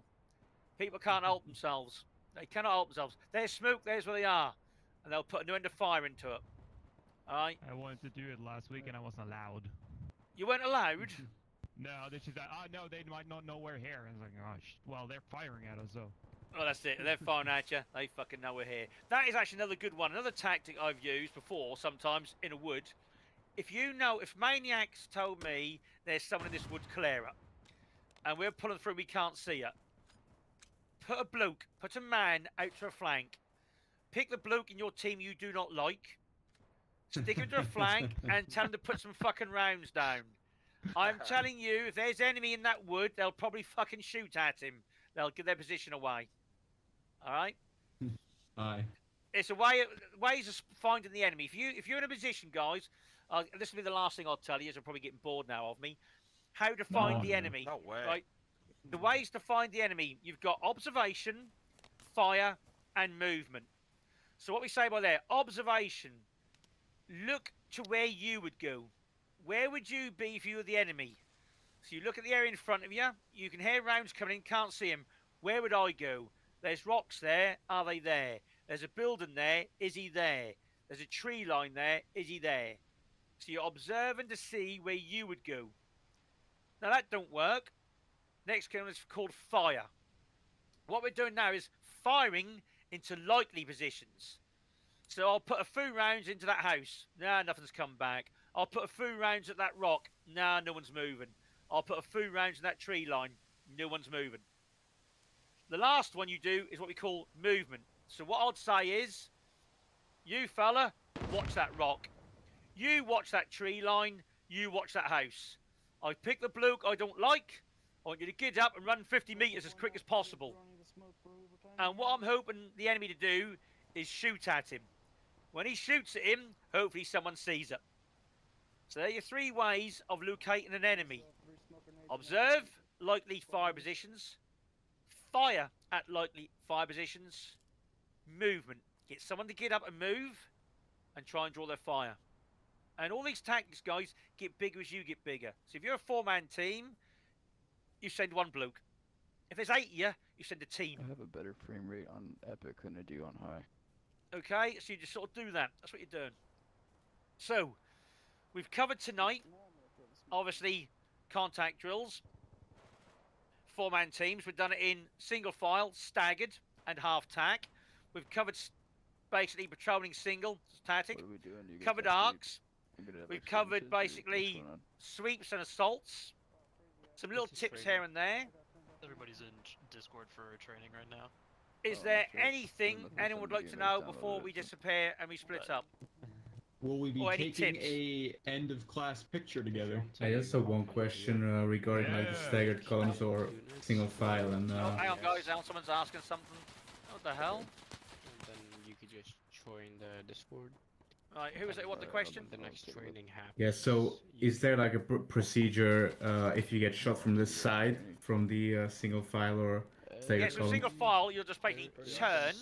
People can't help themselves. They cannot help themselves. There's smoke, there's where they are. And they'll put a new end of fire into it. Alright? I wanted to do it last week and I wasn't allowed. You weren't allowed? No, she's like, no, they might not know we're here. And I was like, gosh, well, they're firing at us, so. Well, that's it. They're firing at you. They fucking know we're here. That is actually another good one. Another tactic I've used before, sometimes, in a wood. If you know, if Maniacs told me there's someone in this wood, clear it. And we're pulling through, we can't see it. Put a bloke, put a man out to a flank. Pick the bloke in your team you do not like. Stick him to a flank and tell him to put some fucking rounds down. I'm telling you, if there's enemy in that wood, they'll probably fucking shoot at him. They'll give their position away. Alright? Aye. It's a way, ways of finding the enemy. If you're in a position, guys, this will be the last thing I'll tell you, as I'm probably getting bored now of me. How to find the enemy. No way. Right? The ways to find the enemy, you've got observation, fire, and movement. So what we say by there, observation, look to where you would go. Where would you be if you were the enemy? So you look at the area in front of you, you can hear rounds coming in, can't see them. Where would I go? There's rocks there, are they there? There's a building there, is he there? There's a tree line there, is he there? So you're observing to see where you would go. Now that don't work. Next one is called fire. What we're doing now is firing into likely positions. So I'll put a few rounds into that house. Nah, nothing's come back. I'll put a few rounds at that rock. Nah, no one's moving. I'll put a few rounds in that tree line. No one's moving. The last one you do is what we call movement. So what I'd say is, you fella, watch that rock. You watch that tree line. You watch that house. I pick the bloke I don't like. I want you to get up and run 50 metres as quick as possible. And what I'm hoping the enemy to do is shoot at him. When he shoots at him, hopefully someone sees it. So there are your 3 ways of locating an enemy. Observe likely fire positions. Fire at likely fire positions. Movement. Get someone to get up and move and try and draw their fire. And all these tactics, guys, get bigger as you get bigger. So if you're a 4-man team, you send 1 bloke. If there's 8 of you, you send a team. I have a better frame rate on Epic than I do on High. Okay, so you just sort of do that. That's what you're doing. So, we've covered tonight, obviously, contact drills. 4-man teams. We've done it in single file, staggered, and half tack. We've covered basically patrolling single, static. What are we doing? Covered arcs. We've covered basically sweeps and assaults. Some little tips here and there. Everybody's in Discord for training right now. Is there anything anyone would like to know before we disappear and we split up? Will we be Or any taking tips? a end of class picture together? I just have one question regarding like the staggered columns or single file and. Oh, hang on, guys. Hang on, someone's asking something. What the hell? And then you could just join the Discord. Right, who is it? What the question? The next training happens. Yeah. So, is there like a procedure if you get shot from the side, from the single file or staggered Yeah, so column? single file, you'll just basically turn,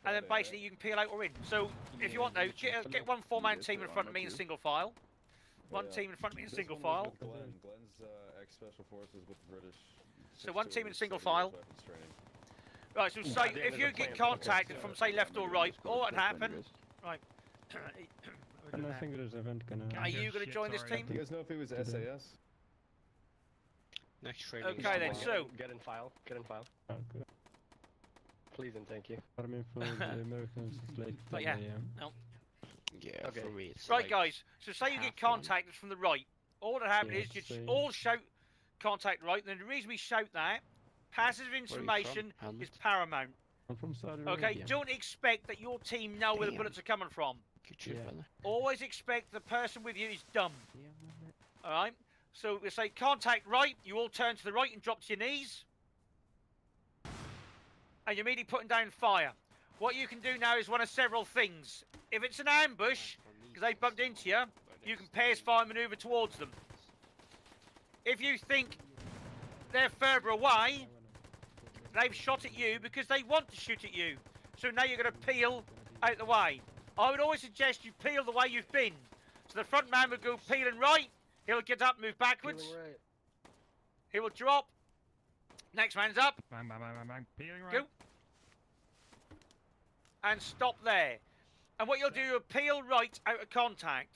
and then basically you can peel out or in. So if you want though, get 1 4-man team in front of me in single file. 1 team in front of me in single file. Glen's ex-special forces with the British. So 1 team in single file. Right, so say if you get contacted from say left or right, all what happened. Right. And I think there's an event gonna. Are you going to join this team? Do you guys know if it was SAS? Next training. Okay then, so Get in file. Get in file. Oh, good. Please and thank you. I mean, for the Americans, it's like. But yeah, 10 a.m. no. Yeah, Okay. for me it's Right, like guys. So say you get half one. contacted from the right. All that happens Yeah, is you same. all shout contact right. And the reason we shout that, passive Where are you from? information Helmet? is paramount. I'm from Saudi Okay, Arabia. don't expect that your team know where the Damn. bullets are coming from. Good shit, Yeah. fella. Always expect the person with you is dumb. Alright? So we say contact right, you all turn to the right and drop to your knees. And you're immediately putting down fire. What you can do now is one of several things. If it's an ambush, because they bumped into you, you can pairs fire maneuver towards them. If you think they're further away, they've shot at you because they want to shoot at you. So now you're going to peel out the way. I would always suggest you peel the way you've been. So the front man would go peeling right. He'll get up, move backwards. Right. He will drop. Next man's up. Bang, bang, bang, bang, bang. Peeling right. Go. And stop there. And what you'll do, you'll peel right out of contact.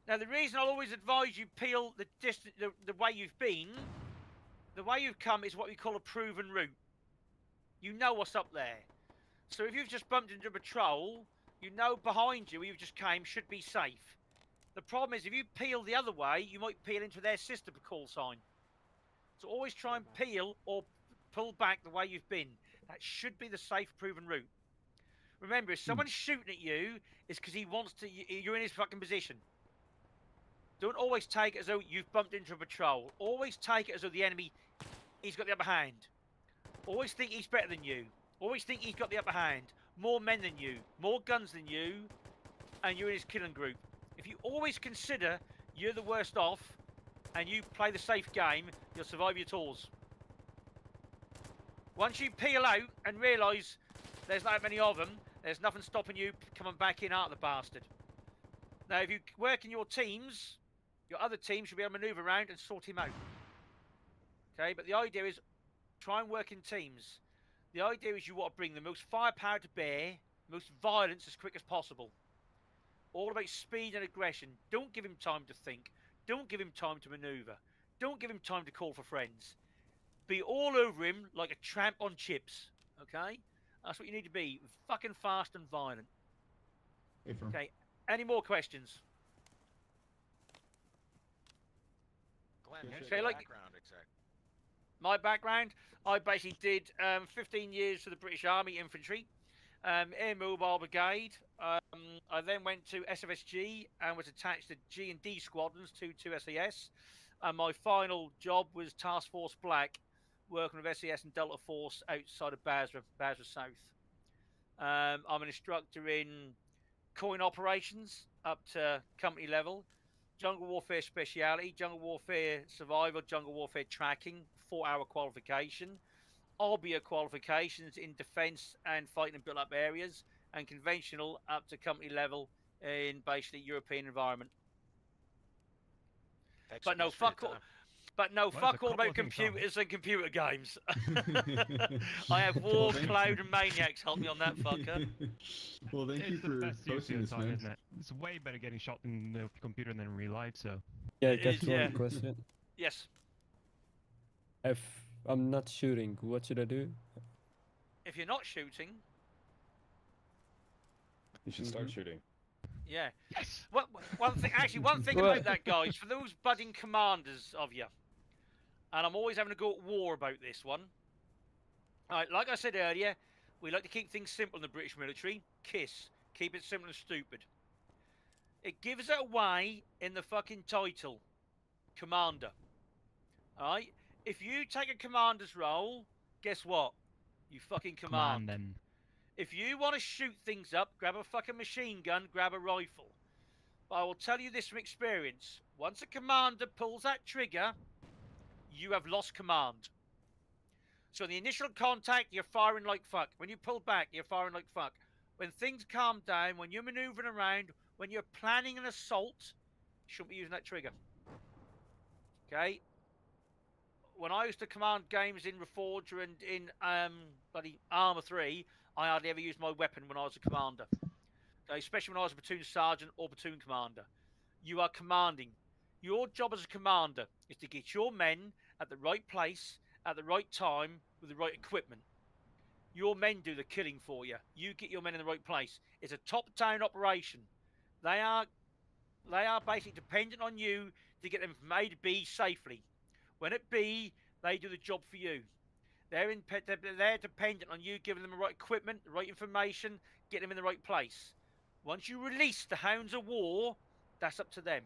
Now the reason I'll always advise you peel the distance, the way you've been, the way you've come is what we call a proven route. You know what's up there. So if you've just bumped into a patrol, you know behind you where you've just came should be safe. The problem is if you peel the other way, you might peel into their sister call sign. So always try and peel or pull back the way you've been. That should be the safe, proven route. Remember, if someone's shooting at you, it's because he wants to. You're in his fucking position. Don't always take it as though you've bumped into a patrol. Always take it as though the enemy, he's got the upper hand. Always think he's better than you. Always think he's got the upper hand. More men than you, more guns than you, and you're in his killing group. If you always consider you're the worst off, and you play the safe game, you'll survive your tours. Once you peel out and realise there's not many of them, there's nothing stopping you coming back in out of the bastard. Now, if you work in your teams, your other team should be able to manoeuvre around and sort him out. Okay, but the idea is try and work in teams. The idea is you want to bring the most firepower to bear, most violence as quick as possible. All about speed and aggression. Don't give him time to think. Don't give him time to manoeuvre. Don't give him time to call for friends. Be all over him like a tramp on chips. Okay? That's what you need to be. Fucking fast and violent. Okay. Any more questions? Glenn, Okay, what's your like background exactly? my background, I basically did 15 years for the British Army Infantry, Air Mobile Brigade. I then went to SFSG and was attached to G&D squadrons to SAS. And my final job was Task Force Black, working with SAS and Delta Force outside of Basra South. I'm an instructor in coin operations up to company level, jungle warfare speciality, jungle warfare survival, jungle warfare tracking, 4-hour qualification, obia qualifications in defense and fighting in built-up areas, and conventional up to company level in basically European environment. Thanks But so no, much for your fuck all. time. But no, Well, fuck all about computers and computer games. I have War, Cloud, and Maniacs help me on that fucker. Well, thank you It's the for best use posting of this, time, man. isn't it? It's way better getting shot in the computer than in real life, so. Yeah, I It got is, one yeah. question. Yes. If I'm not shooting, what should I do? If you're not shooting, You should start shooting. yeah. Yes. One thing Well- about that, guys, for those budding commanders of you, and I'm always having to go at war about this one. All right, like I said earlier, we like to keep things simple in the British military. KISS. Keep it simple and stupid. It gives it away in the fucking title. Commander. All right? If you take a commander's role, guess what? You fucking command. Them. If you want to shoot things up, grab a fucking machine gun, grab a rifle. But I will tell you this from experience. Once a commander pulls that trigger, you have lost command. So in the initial contact, you're firing like fuck. When you pull back, you're firing like fuck. When things calm down, when you're maneuvering around, when you're planning an assault, you shouldn't be using that trigger. Okay? When I used to command games in Reforger and in bloody Armour 3, I hardly ever used my weapon when I was a commander. Okay? Especially when I was a platoon sergeant or platoon commander. You are commanding. Your job as a commander is to get your men at the right place, at the right time, with the right equipment. Your men do the killing for you. You get your men in the right place. It's a top-down operation. They are basically dependent on you to get them from A to B safely. When at B, they do the job for you. They're dependent on you giving them the right equipment, the right information, get them in the right place. Once you release the hounds of war, that's up to them.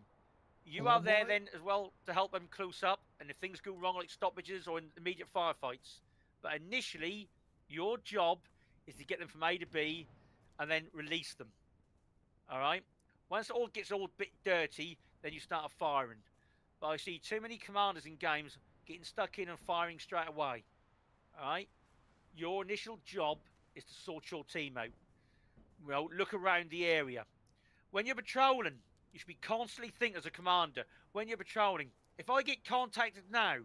You are there then as well to help them close up, and if things go wrong like stoppages or in immediate firefights. But initially, your job is to get them from A to B and then release them. Alright? Once it all gets all a bit dirty, then you start firing. But I see too many commanders in games getting stuck in and firing straight away. Alright? Your initial job is to sort your team out. Well, look around the area. When you're patrolling, you should be constantly thinking as a commander. When you're patrolling, if I get contacted now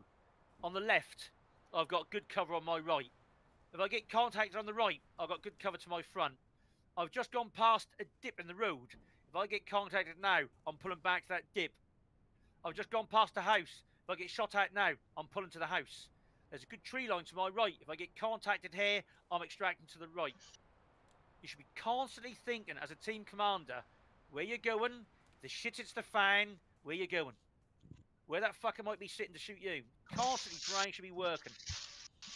on the left, I've got good cover on my right. If I get contacted on the right, I've got good cover to my front. I've just gone past a dip in the road. If I get contacted now, I'm pulling back to that dip. I've just gone past a house. If I get shot at now, I'm pulling to the house. There's a good tree line to my right. If I get contacted here, I'm extracting to the right. You should be constantly thinking as a team commander where you're going, the shit hits the fan, where you're going. Where that fucker might be sitting to shoot you. Constantly brain should be working.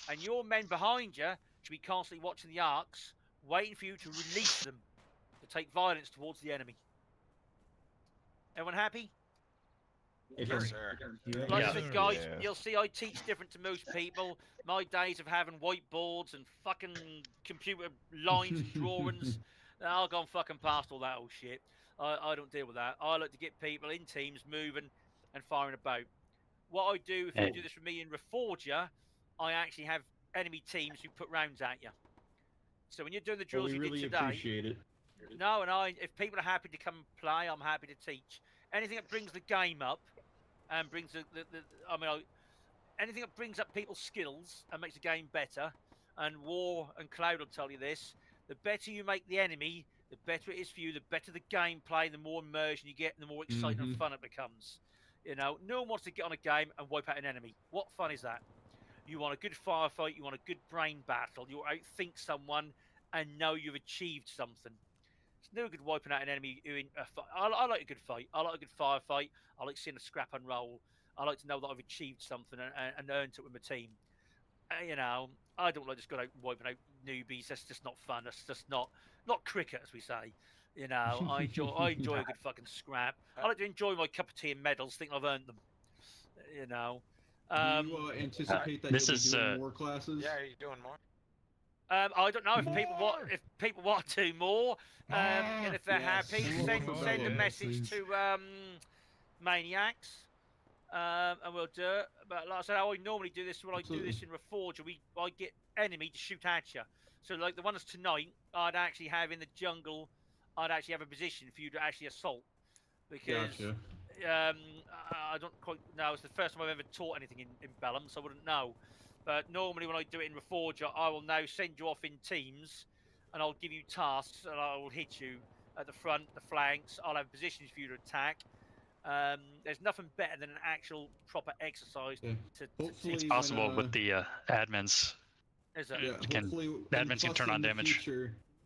And your men behind you should be constantly watching the arcs, waiting for you to release them to take violence towards the enemy. Everyone happy? Yes, sir. Like I said, guys, you'll see I teach different to most people. My days of having whiteboards and fucking computer lines and drawings, I've gone fucking past all that old shit. I don't deal with that. I like to get people in teams moving and firing about. What I do, if you do this with me in Reforger, I actually have enemy teams who put rounds at you. So when you're doing the Well, drills we you really did today, appreciate it. no, and if people are happy to come and play, I'm happy to teach. Anything that brings the game up and brings anything that brings up people's skills and makes the game better. And War and Cloud will tell you this: the better you make the enemy, the better it is for you. The better the gameplay, the more immersion you get, and the more exciting and fun it becomes. You know, no one wants to get on a game and wipe out an enemy. What fun is that? You want a good firefight. You want a good brain battle. You outthink someone and know you've achieved something. It's no good wiping out an enemy. I like a good fight. I like a good firefight. I like seeing a scrap and roll. I like to know that I've achieved something and earned it with my team. You know, I don't like just going out and wiping out newbies. That's just not fun. That's just not cricket, as we say. You know, I enjoy a good fucking scrap. I like to enjoy my cup of tea and medals, think I've earned them. You know. Do you anticipate that you'll be doing more classes? Yeah, are you doing more? I don't know if people want to do more, and if they're happy, send a message to Maniacs, and we'll do it. But like I said, how I normally do this when I do this in Reforger, I get enemy to shoot at you. So like the ones tonight, I'd actually have in the jungle, I'd actually have a position for you to actually assault, because I don't quite know. It's the first time I've ever taught anything in Bellum, so I wouldn't know. But normally when I do it in Reforger, I will now send you off in teams, and I'll give you tasks, and I will hit you at the front, the flanks. I'll have positions for you to attack. There's nothing better than an actual proper exercise. It's possible with the admins. Is it? Yeah, hopefully, the admins can turn on damage.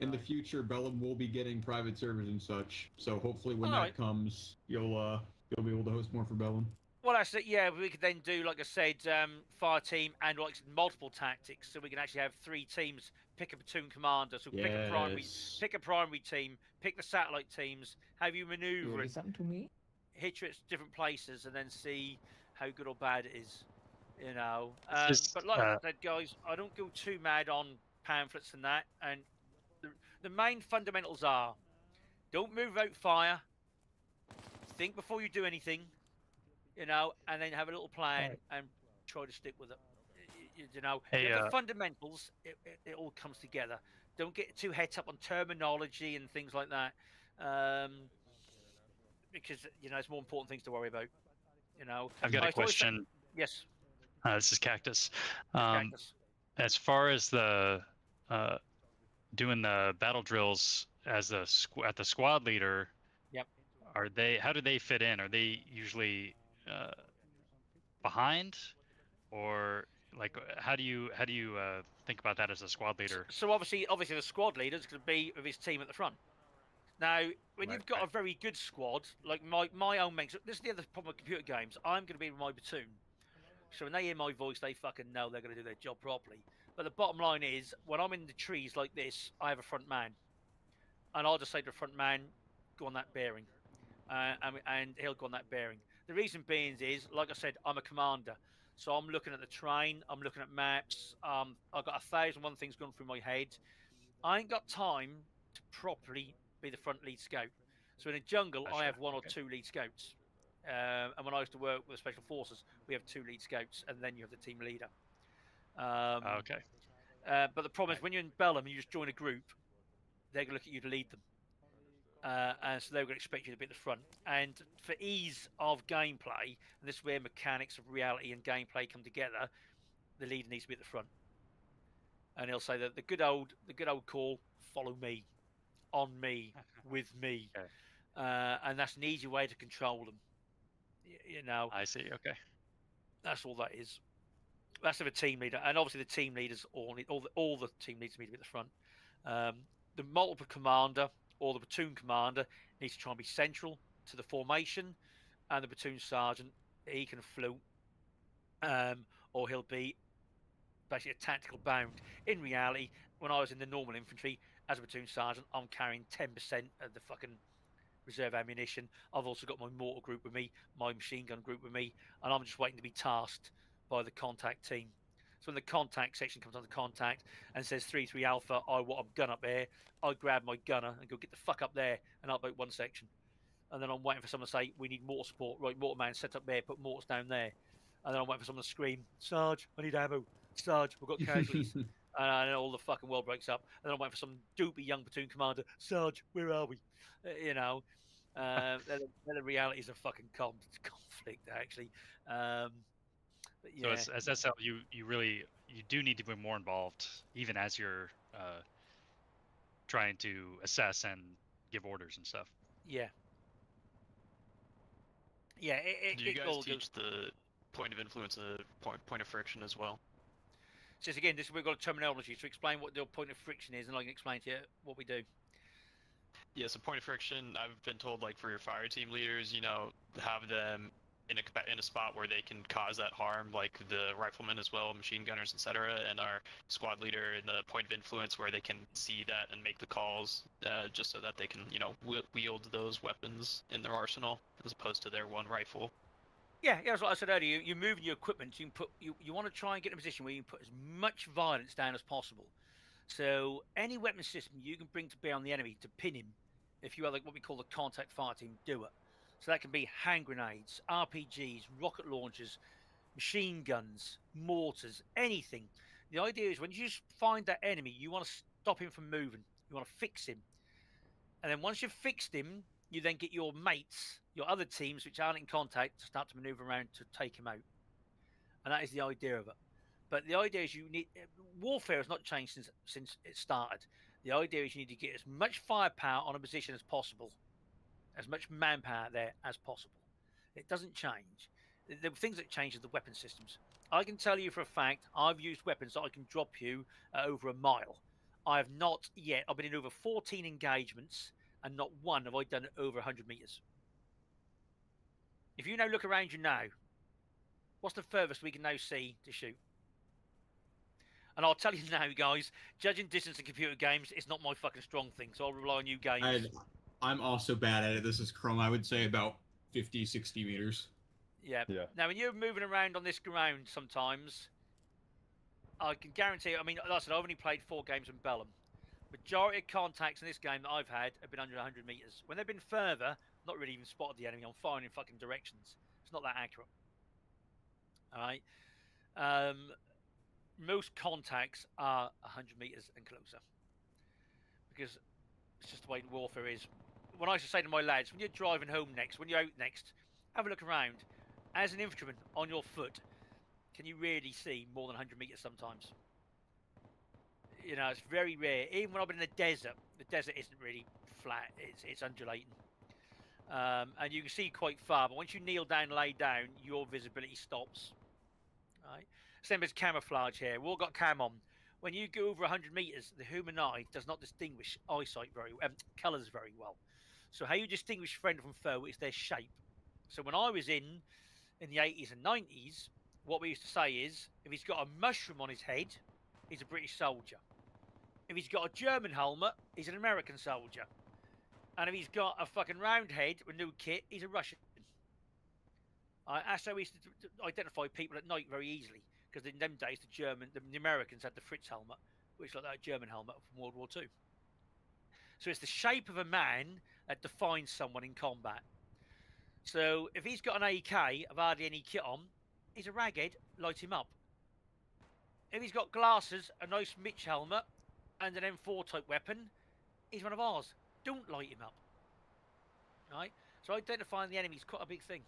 In the future, Bellum will be getting private servers and such. So hopefully, when that comes, you'll be able to host more for Bellum. Well, that's it. Yeah, we could then do, like I said, fire team and like multiple tactics. So we can actually have 3 teams. Pick a platoon commander. So pick a primary team. Pick the satellite teams. Have you maneuver it. Listen to me. Hit you at different places, and then see how good or bad it is. You know. But like I said, guys, I don't go too mad on pamphlets and that. And the main fundamentals are: don't move without fire. Think before you do anything. You know, and then have a little plan and try to stick with it. You know, the fundamentals, it all comes together. Don't get too het up on terminology and things like that, because you know, it's more important things to worry about. You know, I've got a question. Yes. This is Cactus. As far as the doing the battle drills as at the squad leader, yep. How do they fit in? Are they usually behind, or like how do you think about that as a squad leader? So obviously the squad leader is going to be with his team at the front. Now, when you've got a very good squad, like my own mates, this is the other problem with computer games. I'm going to be with my platoon, so when they hear my voice, they fucking know they're going to do their job properly. But the bottom line is, when I'm in the trees like this, I have a front man, and I'll just say to the front man, "Go on that bearing," and he'll go on that bearing. The reason being is, like I said, I'm a commander. So I'm looking at the terrain, I'm looking at maps, I've got 1,001 things going through my head. I ain't got time to properly be the front lead scout. So in a jungle, I have 1 or 2 lead scouts. And when I used to work with Special Forces, we have 2 lead scouts, and then you have the team leader. But the problem is, when you're in Bellum and you just join a group, they're going to look at you to lead them. And so they're going to expect you to be at the front. And for ease of gameplay, and this is where mechanics of reality and gameplay come together, the leader needs to be at the front. And he'll say that the good old call, follow me, on me, with me. Okay. And that's an easy way to control them. You know. I see. Okay. That's all that is. That's of a team leader, and obviously the team leaders all the team leaders need to be at the front. The multiple commander or the platoon commander needs to try and be central to the formation, and the platoon sergeant, he can float, or he'll be basically a tactical bound. In reality, when I was in the normal infantry as a platoon sergeant, I'm carrying 10% of the fucking reserve ammunition. I've also got my mortar group with me, my machine gun group with me, and I'm just waiting to be tasked by the contact team. So when the contact section comes on the contact and says 3-3 Alpha, I want a gun up there, I grab my gunner and go get the fuck up there and up out one section. And then I'm waiting for someone to say, we need mortar support. Right, mortar man, set up there, put mortars down there. And then I'm waiting for someone to scream, Sarge, I need ammo. Sarge, we've got casualties. And then all the fucking world breaks up. And then I wait for some doopy young platoon commander. Sarge, where are we? You know, then the realities of fucking conflict actually. But yeah. So as SL, you do need to be more involved, even as you're trying to assess and give orders and stuff. Yeah. Yeah. Do you guys teach the point of influence, point of friction as well? So again, we've got a terminology to explain what the point of friction is, and I can explain to you what we do. Yeah, so point of friction, I've been told, like, for your fire team leaders, you know, have them in a spot where they can cause that harm, like the riflemen as well, machine gunners, etc., and our squad leader in the point of influence where they can see that and make the calls, just so that they can, you know, wield those weapons in their arsenal as opposed to their one rifle. Yeah, that's what I said earlier. You're moving your equipment. You can put you want to try and get in a position where you can put as much violence down as possible. So any weapon system you can bring to bear on the enemy to pin him, if you are like what we call the contact fire team, do it. So that can be hand grenades, RPGs, rocket launchers, machine guns, mortars, anything. The idea is when you just find that enemy, you want to stop him from moving. You want to fix him. And then once you've fixed him, you then get your mates, your other teams which aren't in contact, to start to maneuver around to take him out. And that is the idea of it. But the idea is warfare has not changed since it started. The idea is you need to get as much firepower on a position as possible, as much manpower there as possible. It doesn't change. The things that change are the weapon systems. I can tell you for a fact, I've used weapons that I can drop you at over a mile. I have not yet. I've been in over 14 engagements, and not one have I done it over 100 meters. If you now look around you now, what's the furthest we can now see to shoot? And I'll tell you now, guys, judging distance in computer games is not my fucking strong thing, so I'll rely on you games. I'm also bad at it. This is Chrome. I would say about 50, 60 meters. Yeah. Now, when you're moving around on this ground sometimes, I can guarantee you, I mean, like I said, I've only played 4 games in Bellum. Majority of contacts in this game that I've had have been under 100 meters. When they've been further, not really even spotted the enemy. I'm firing in fucking directions. It's not that accurate. All right. Most contacts are 100 meters and closer because it's just the way warfare is. When I used to say to my lads, when you're driving home next, when you're out next, have a look around. As an infantryman on your foot, can you really see more than 100 meters sometimes? You know, it's very rare. Even when I've been in the desert isn't really flat. It's undulating. And you can see quite far, but once you kneel down and lay down, your visibility stops. Right? Same as camouflage here. We've all got cam on. When you go over 100 meters, the human eye does not distinguish colours very well. So how you distinguish friend from foe is their shape. So when I was in the 80s and 90s, what we used to say is, if he's got a mushroom on his head, he's a British soldier. If he's got a German helmet, he's an American soldier. And if he's got a fucking round head with no kit, he's a Russian. That's how we used to identify people at night very easily. Because in them days, the Americans had the Fritz helmet, which is like that German helmet from World War II. So it's the shape of a man that defines someone in combat. So if he's got an AK of hardly any kit on, he's a raghead, light him up. If he's got glasses, a nice Mitch helmet, and an M4 type weapon, he's one of ours. Don't light him up. Right? So identifying the enemy is quite a big thing.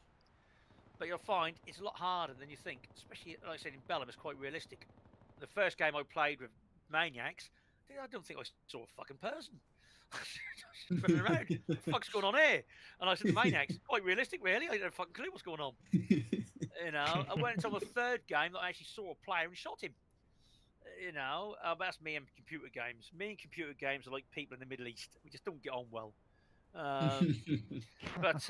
But you'll find it's a lot harder than you think. Especially, like I said, in Bellum, it's quite realistic. The first game I played with maniacs, I don't think I saw a fucking person. Running around. What the fuck's going on here? And I said, the maniacs, quite realistic, really. I didn't have a fucking clue what's going on. You know, I went until the third game that I actually saw a player and shot him. You know, that's me and computer games. Me and computer games are like people in the Middle East. We just don't get on well. But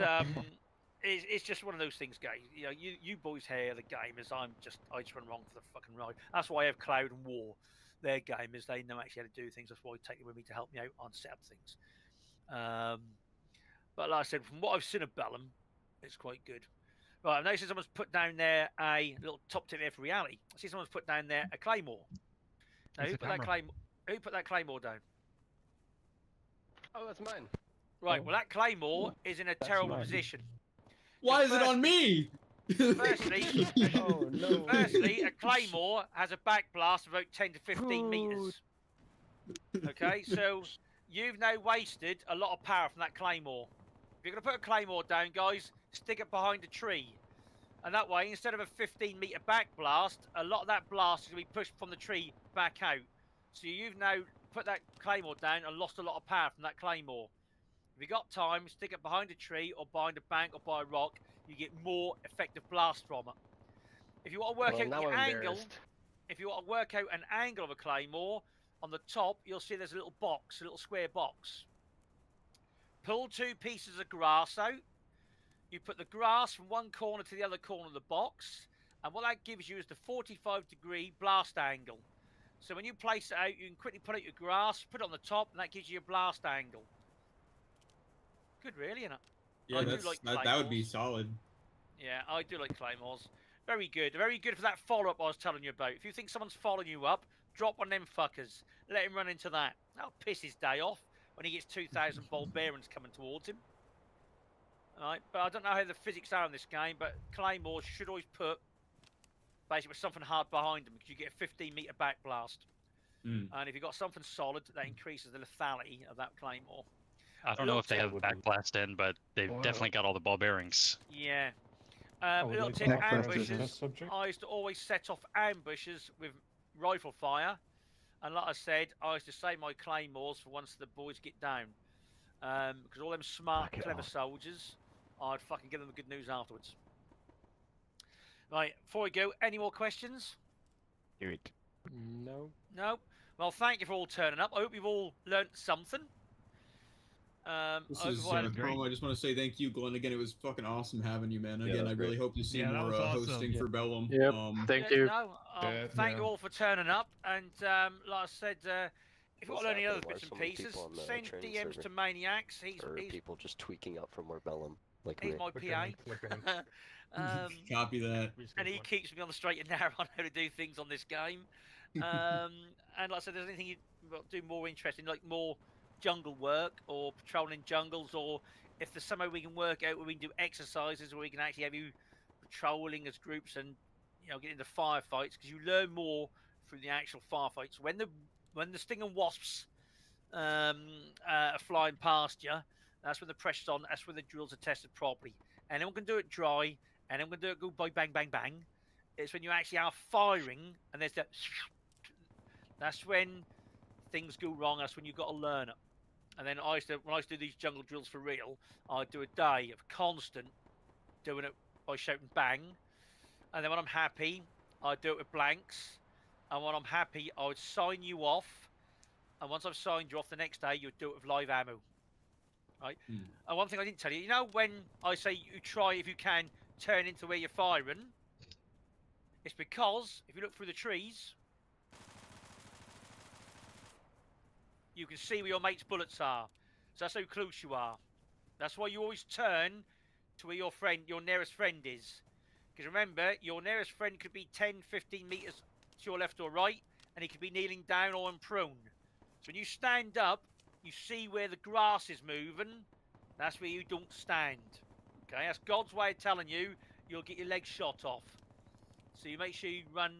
it's just one of those things, guys. You know, you boys here, the gamers. I just run wrong for the fucking ride. That's why I have Cloud and War. They're gamers. They know actually how to do things. That's why I take them with me to help me out on set up things. But like I said, from what I've seen of Bellum, it's quite good. Right, I've noticed someone's put down there a little top tip here for reality. I see someone's put down there a claymore. Now, who put that claymore down? Oh, that's mine. Right, well, that claymore is in a terrible position. Why is it on me? Firstly, Oh no. firstly, a claymore has a back blast of about 10 to 15 meters. Okay, so you've now wasted a lot of power from that claymore. If you're going to put a claymore down, guys, stick it behind a tree. And that way, instead of a 15-meter back blast, a lot of that blast is going to be pushed from the tree back out. So you've now put that claymore down and lost a lot of power from that claymore. If you've got time, stick it behind a tree or behind a bank or by a rock, you get more effective blast from it. If you want to work out the angle, if you want to work out an angle of a claymore, on the top, you'll see there's a little box, a little square box. Pull 2 pieces of grass out. You put the grass from one corner to the other corner of the box, and what that gives you is the 45-degree blast angle. So when you place it out, you can quickly put out your grass, put it on the top, and that gives you your blast angle. Good, really, isn't it? Yeah, that would be solid. Yeah, I do like claymores. Very good. Very good for that follow-up I was telling you about. If you think someone's following you up, drop one of them fuckers. Let him run into that. That'll piss his day off when he gets 2,000 barbarians coming towards him. Alright, but I don't know how the physics are in this game, but claymores should always put basically with something hard behind them because you get a 15-meter back blast. And if you've got something solid, that increases the lethality of that claymore. I don't know if they have back blast in, but they've definitely got all the ball bearings. Yeah. Little tip, ambushes. I used to always set off ambushes with rifle fire. And like I said, I used to save my claymores for once the boys get down. Because all them smart, clever soldiers, I'd fucking give them the good news afterwards. Right, before we go, any more questions? No. No? Well, thank you for all turning up. I hope you've all learnt something. This is Chrome. I just want to say thank you, Glenn. Again, it was fucking awesome having you, man. Again, I really hope to see more hosting for Bellum. Yep. Thank you. Thank you all for turning up. And like I said, if you want to learn any other bits and pieces, send DMs to Maniacs. He's people just tweaking up from where Bellum. Like he's my PA. Copy that. And he keeps me on the straight and narrow on how to do things on this game. And like I said, there's anything you do more interesting, like more jungle work or patrolling jungles, or if there's somewhere we can work out where we can do exercises where we can actually have you patrolling as groups and get into firefights, because you learn more through the actual firefights. When the stinging wasps are flying past you, that's when the pressure's on, that's when the drills are tested properly. Anyone can do it dry, anyone can do it go by bang bang bang. It's when you actually are firing and there's that, that's when things go wrong. That's when you've got to learn it. And then when I used to do these jungle drills for real, I'd do a day of constant doing it by shouting bang. And then when I'm happy, I'd do it with blanks. And when I'm happy, I would sign you off. And once I've signed you off, the next day you'd do it with live ammo. Right? And one thing I didn't tell you, when I say you try, if you can, turn into where you're firing, it's because if you look through the trees, you can see where your mate's bullets are. So that's how close you are. That's why you always turn to where your nearest friend is. Because remember, your nearest friend could be 10, 15 meters to your left or right, and he could be kneeling down or in prone. So when you stand up, you see where the grass is moving. That's where you don't stand. Okay, that's God's way of telling you you'll get your legs shot off. So you make sure you run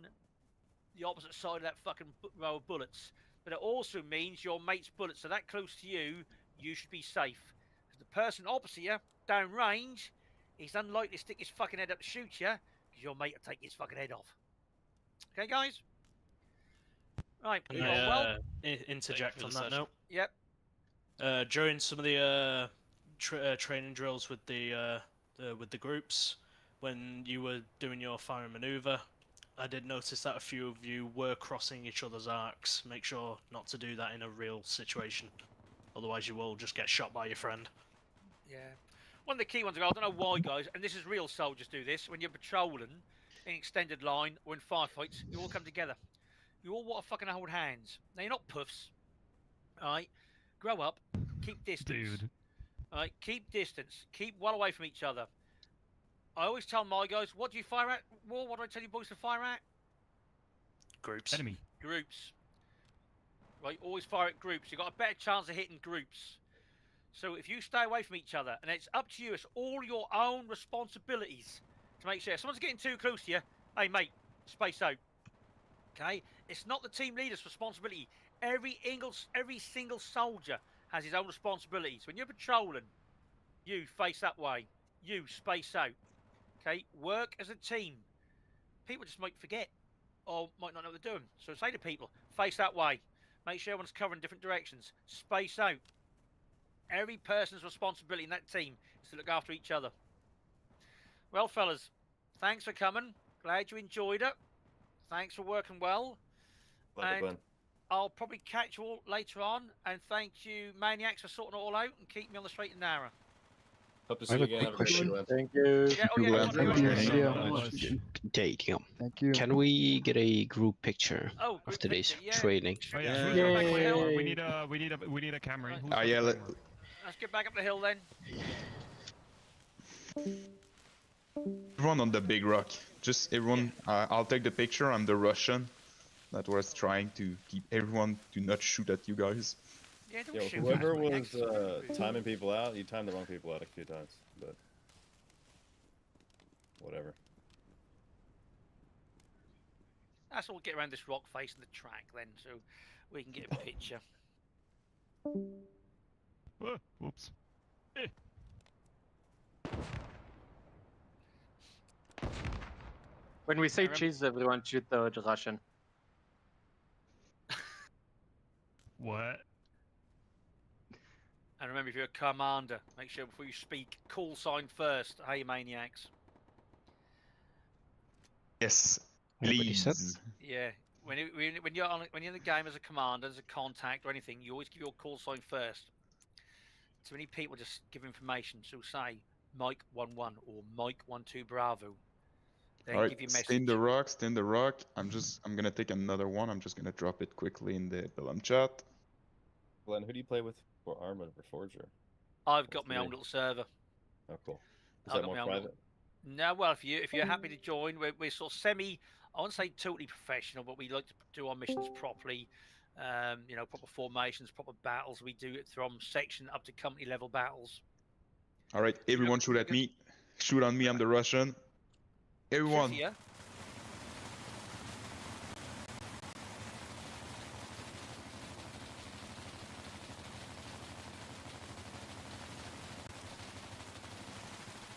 the opposite side of that fucking row of bullets. But it also means your mate's bullets are that close to you, you should be safe. Because the person opposite you, down range, he's unlikely to stick his fucking head up to shoot you, because your mate will take his fucking head off. Okay, guys? Right. Well, interject on that note. Yep. During some of the training drills with the groups, when you were doing your fire maneuver, I did notice that a few of you were crossing each other's arcs. Make sure not to do that in a real situation, otherwise you will just get shot by your friend. Yeah. One of the key ones, I don't know why, guys, and this is real soldiers do this, when you're patrolling in extended line or in firefights, you all come together. You all want to fucking hold hands. Now, you're not puffs. Alright? Grow up. Keep distance. Dude. Alright? Keep distance. Keep well away from each other. I always tell my guys, what do you fire at? War, what do I tell you boys to fire at? Groups. Enemy. Groups. Right? Always fire at groups. You've got a better chance of hitting groups. So if you stay away from each other, and it's up to you, it's all your own responsibilities to make sure if someone's getting too close to you, hey mate, space out. Okay, it's not the team leader's responsibility. Every single soldier has his own responsibilities. When you're patrolling, you face that way. You space out. Okay, work as a team. People just might forget or might not know what they're doing. So say to people, face that way. Make sure everyone's covering different directions. Space out. Every person's responsibility in that team is to look after each other. Well, fellas, thanks for coming. Glad you enjoyed it. Thanks for working well. And I'll probably catch you all later on. And thank you, Maniacs, for sorting it all out and keeping me on the straight and narrow. Hope to see you again. Have a great day. Thank you. Thank you. Can we get a group picture of today's training? Oh, yeah. We need a camera. Yeah, let's get back up the hill then. Everyone on the big rock. Just everyone. I'll take the picture. I'm the Russian that was trying to keep everyone to not shoot at you guys. Yeah, don't shoot. Whoever was timing people out, you timed the wrong people out a few times, but whatever. That's all. Get around this rock face and the track then, so we can get a picture. Whoops. When we say cheese, everyone shoot the Russian. What? And remember, if you're a commander, make sure before you speak, call sign first. Hey, Maniacs. Yes, please. Yeah, when you're in the game as a commander, as a contact or anything, you always give your call sign first. Too many people just give information, so say Mike 11 or Mike 12 Bravo. Then All give your right, message. stay in the rock. I'm gonna take another one. I'm just gonna drop it quickly in the Bellum chat. Glenn, who do you play with for Armor for Forger? I've got my own little server. Oh, cool. Is that more private? No, well, if you're happy to join, we're sort of I won't say totally professional, but we like to do our missions properly. You know, proper formations, proper battles. We do it from section up to company level battles. All right, everyone shoot at me. Shoot on me. I'm the Russian. Everyone. Shoot, yeah?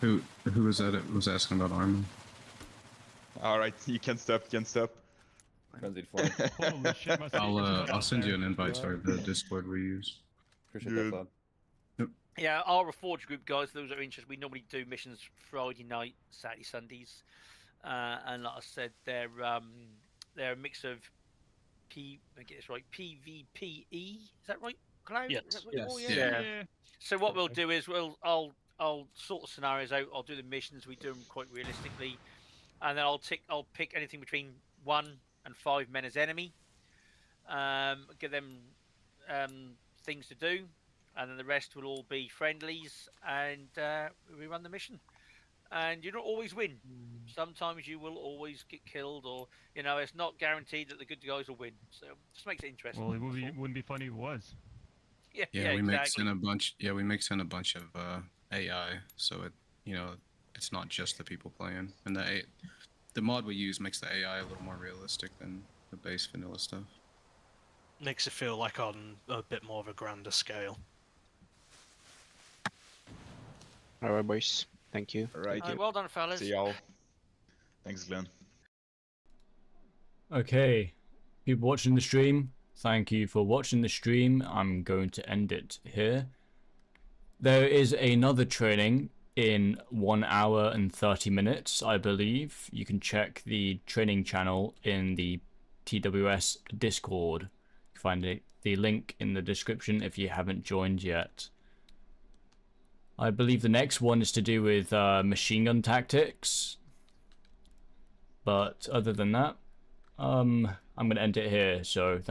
Who was that? It was asking about armor. All right, you can stop. I'll send you an invite to the Discord we use. Appreciate that, Bob. Yeah, our Reforge group guys, those that are interested, we normally do missions Friday night, Saturday, Sundays, and like I said, they're a mix of PvPE. Is that right, Cloud? Yes. Yeah. So what we'll do is I'll sort the scenarios out. I'll do the missions. We do them quite realistically, and then I'll pick anything between 1 and 5 men as enemy. Give them things to do, and then the rest will all be friendlies, and we run the mission. And you don't always win. Sometimes you will always get killed, or it's not guaranteed that the good guys will win. So just makes it interesting. Well, wouldn't be funny if it was. Yeah, we mix in a bunch. Yeah, we mix in a bunch of AI, so it's not just the people playing, and the mod we use makes the AI a little more realistic than the base vanilla stuff. Makes it feel like on a bit more of a grander scale. Alright, boys. Thank you. Alright. Well done, fellas. See y'all. Thanks, Glenn. Okay, people watching the stream, thank you for watching the stream. I'm going to end it here. There is another training in 1 hour and 30 minutes, I believe. You can check the training channel in the TWS Discord. You can find the link in the description if you haven't joined yet. I believe the next one is to do with machine gun tactics. But other than that, I'm going to end it here. So thank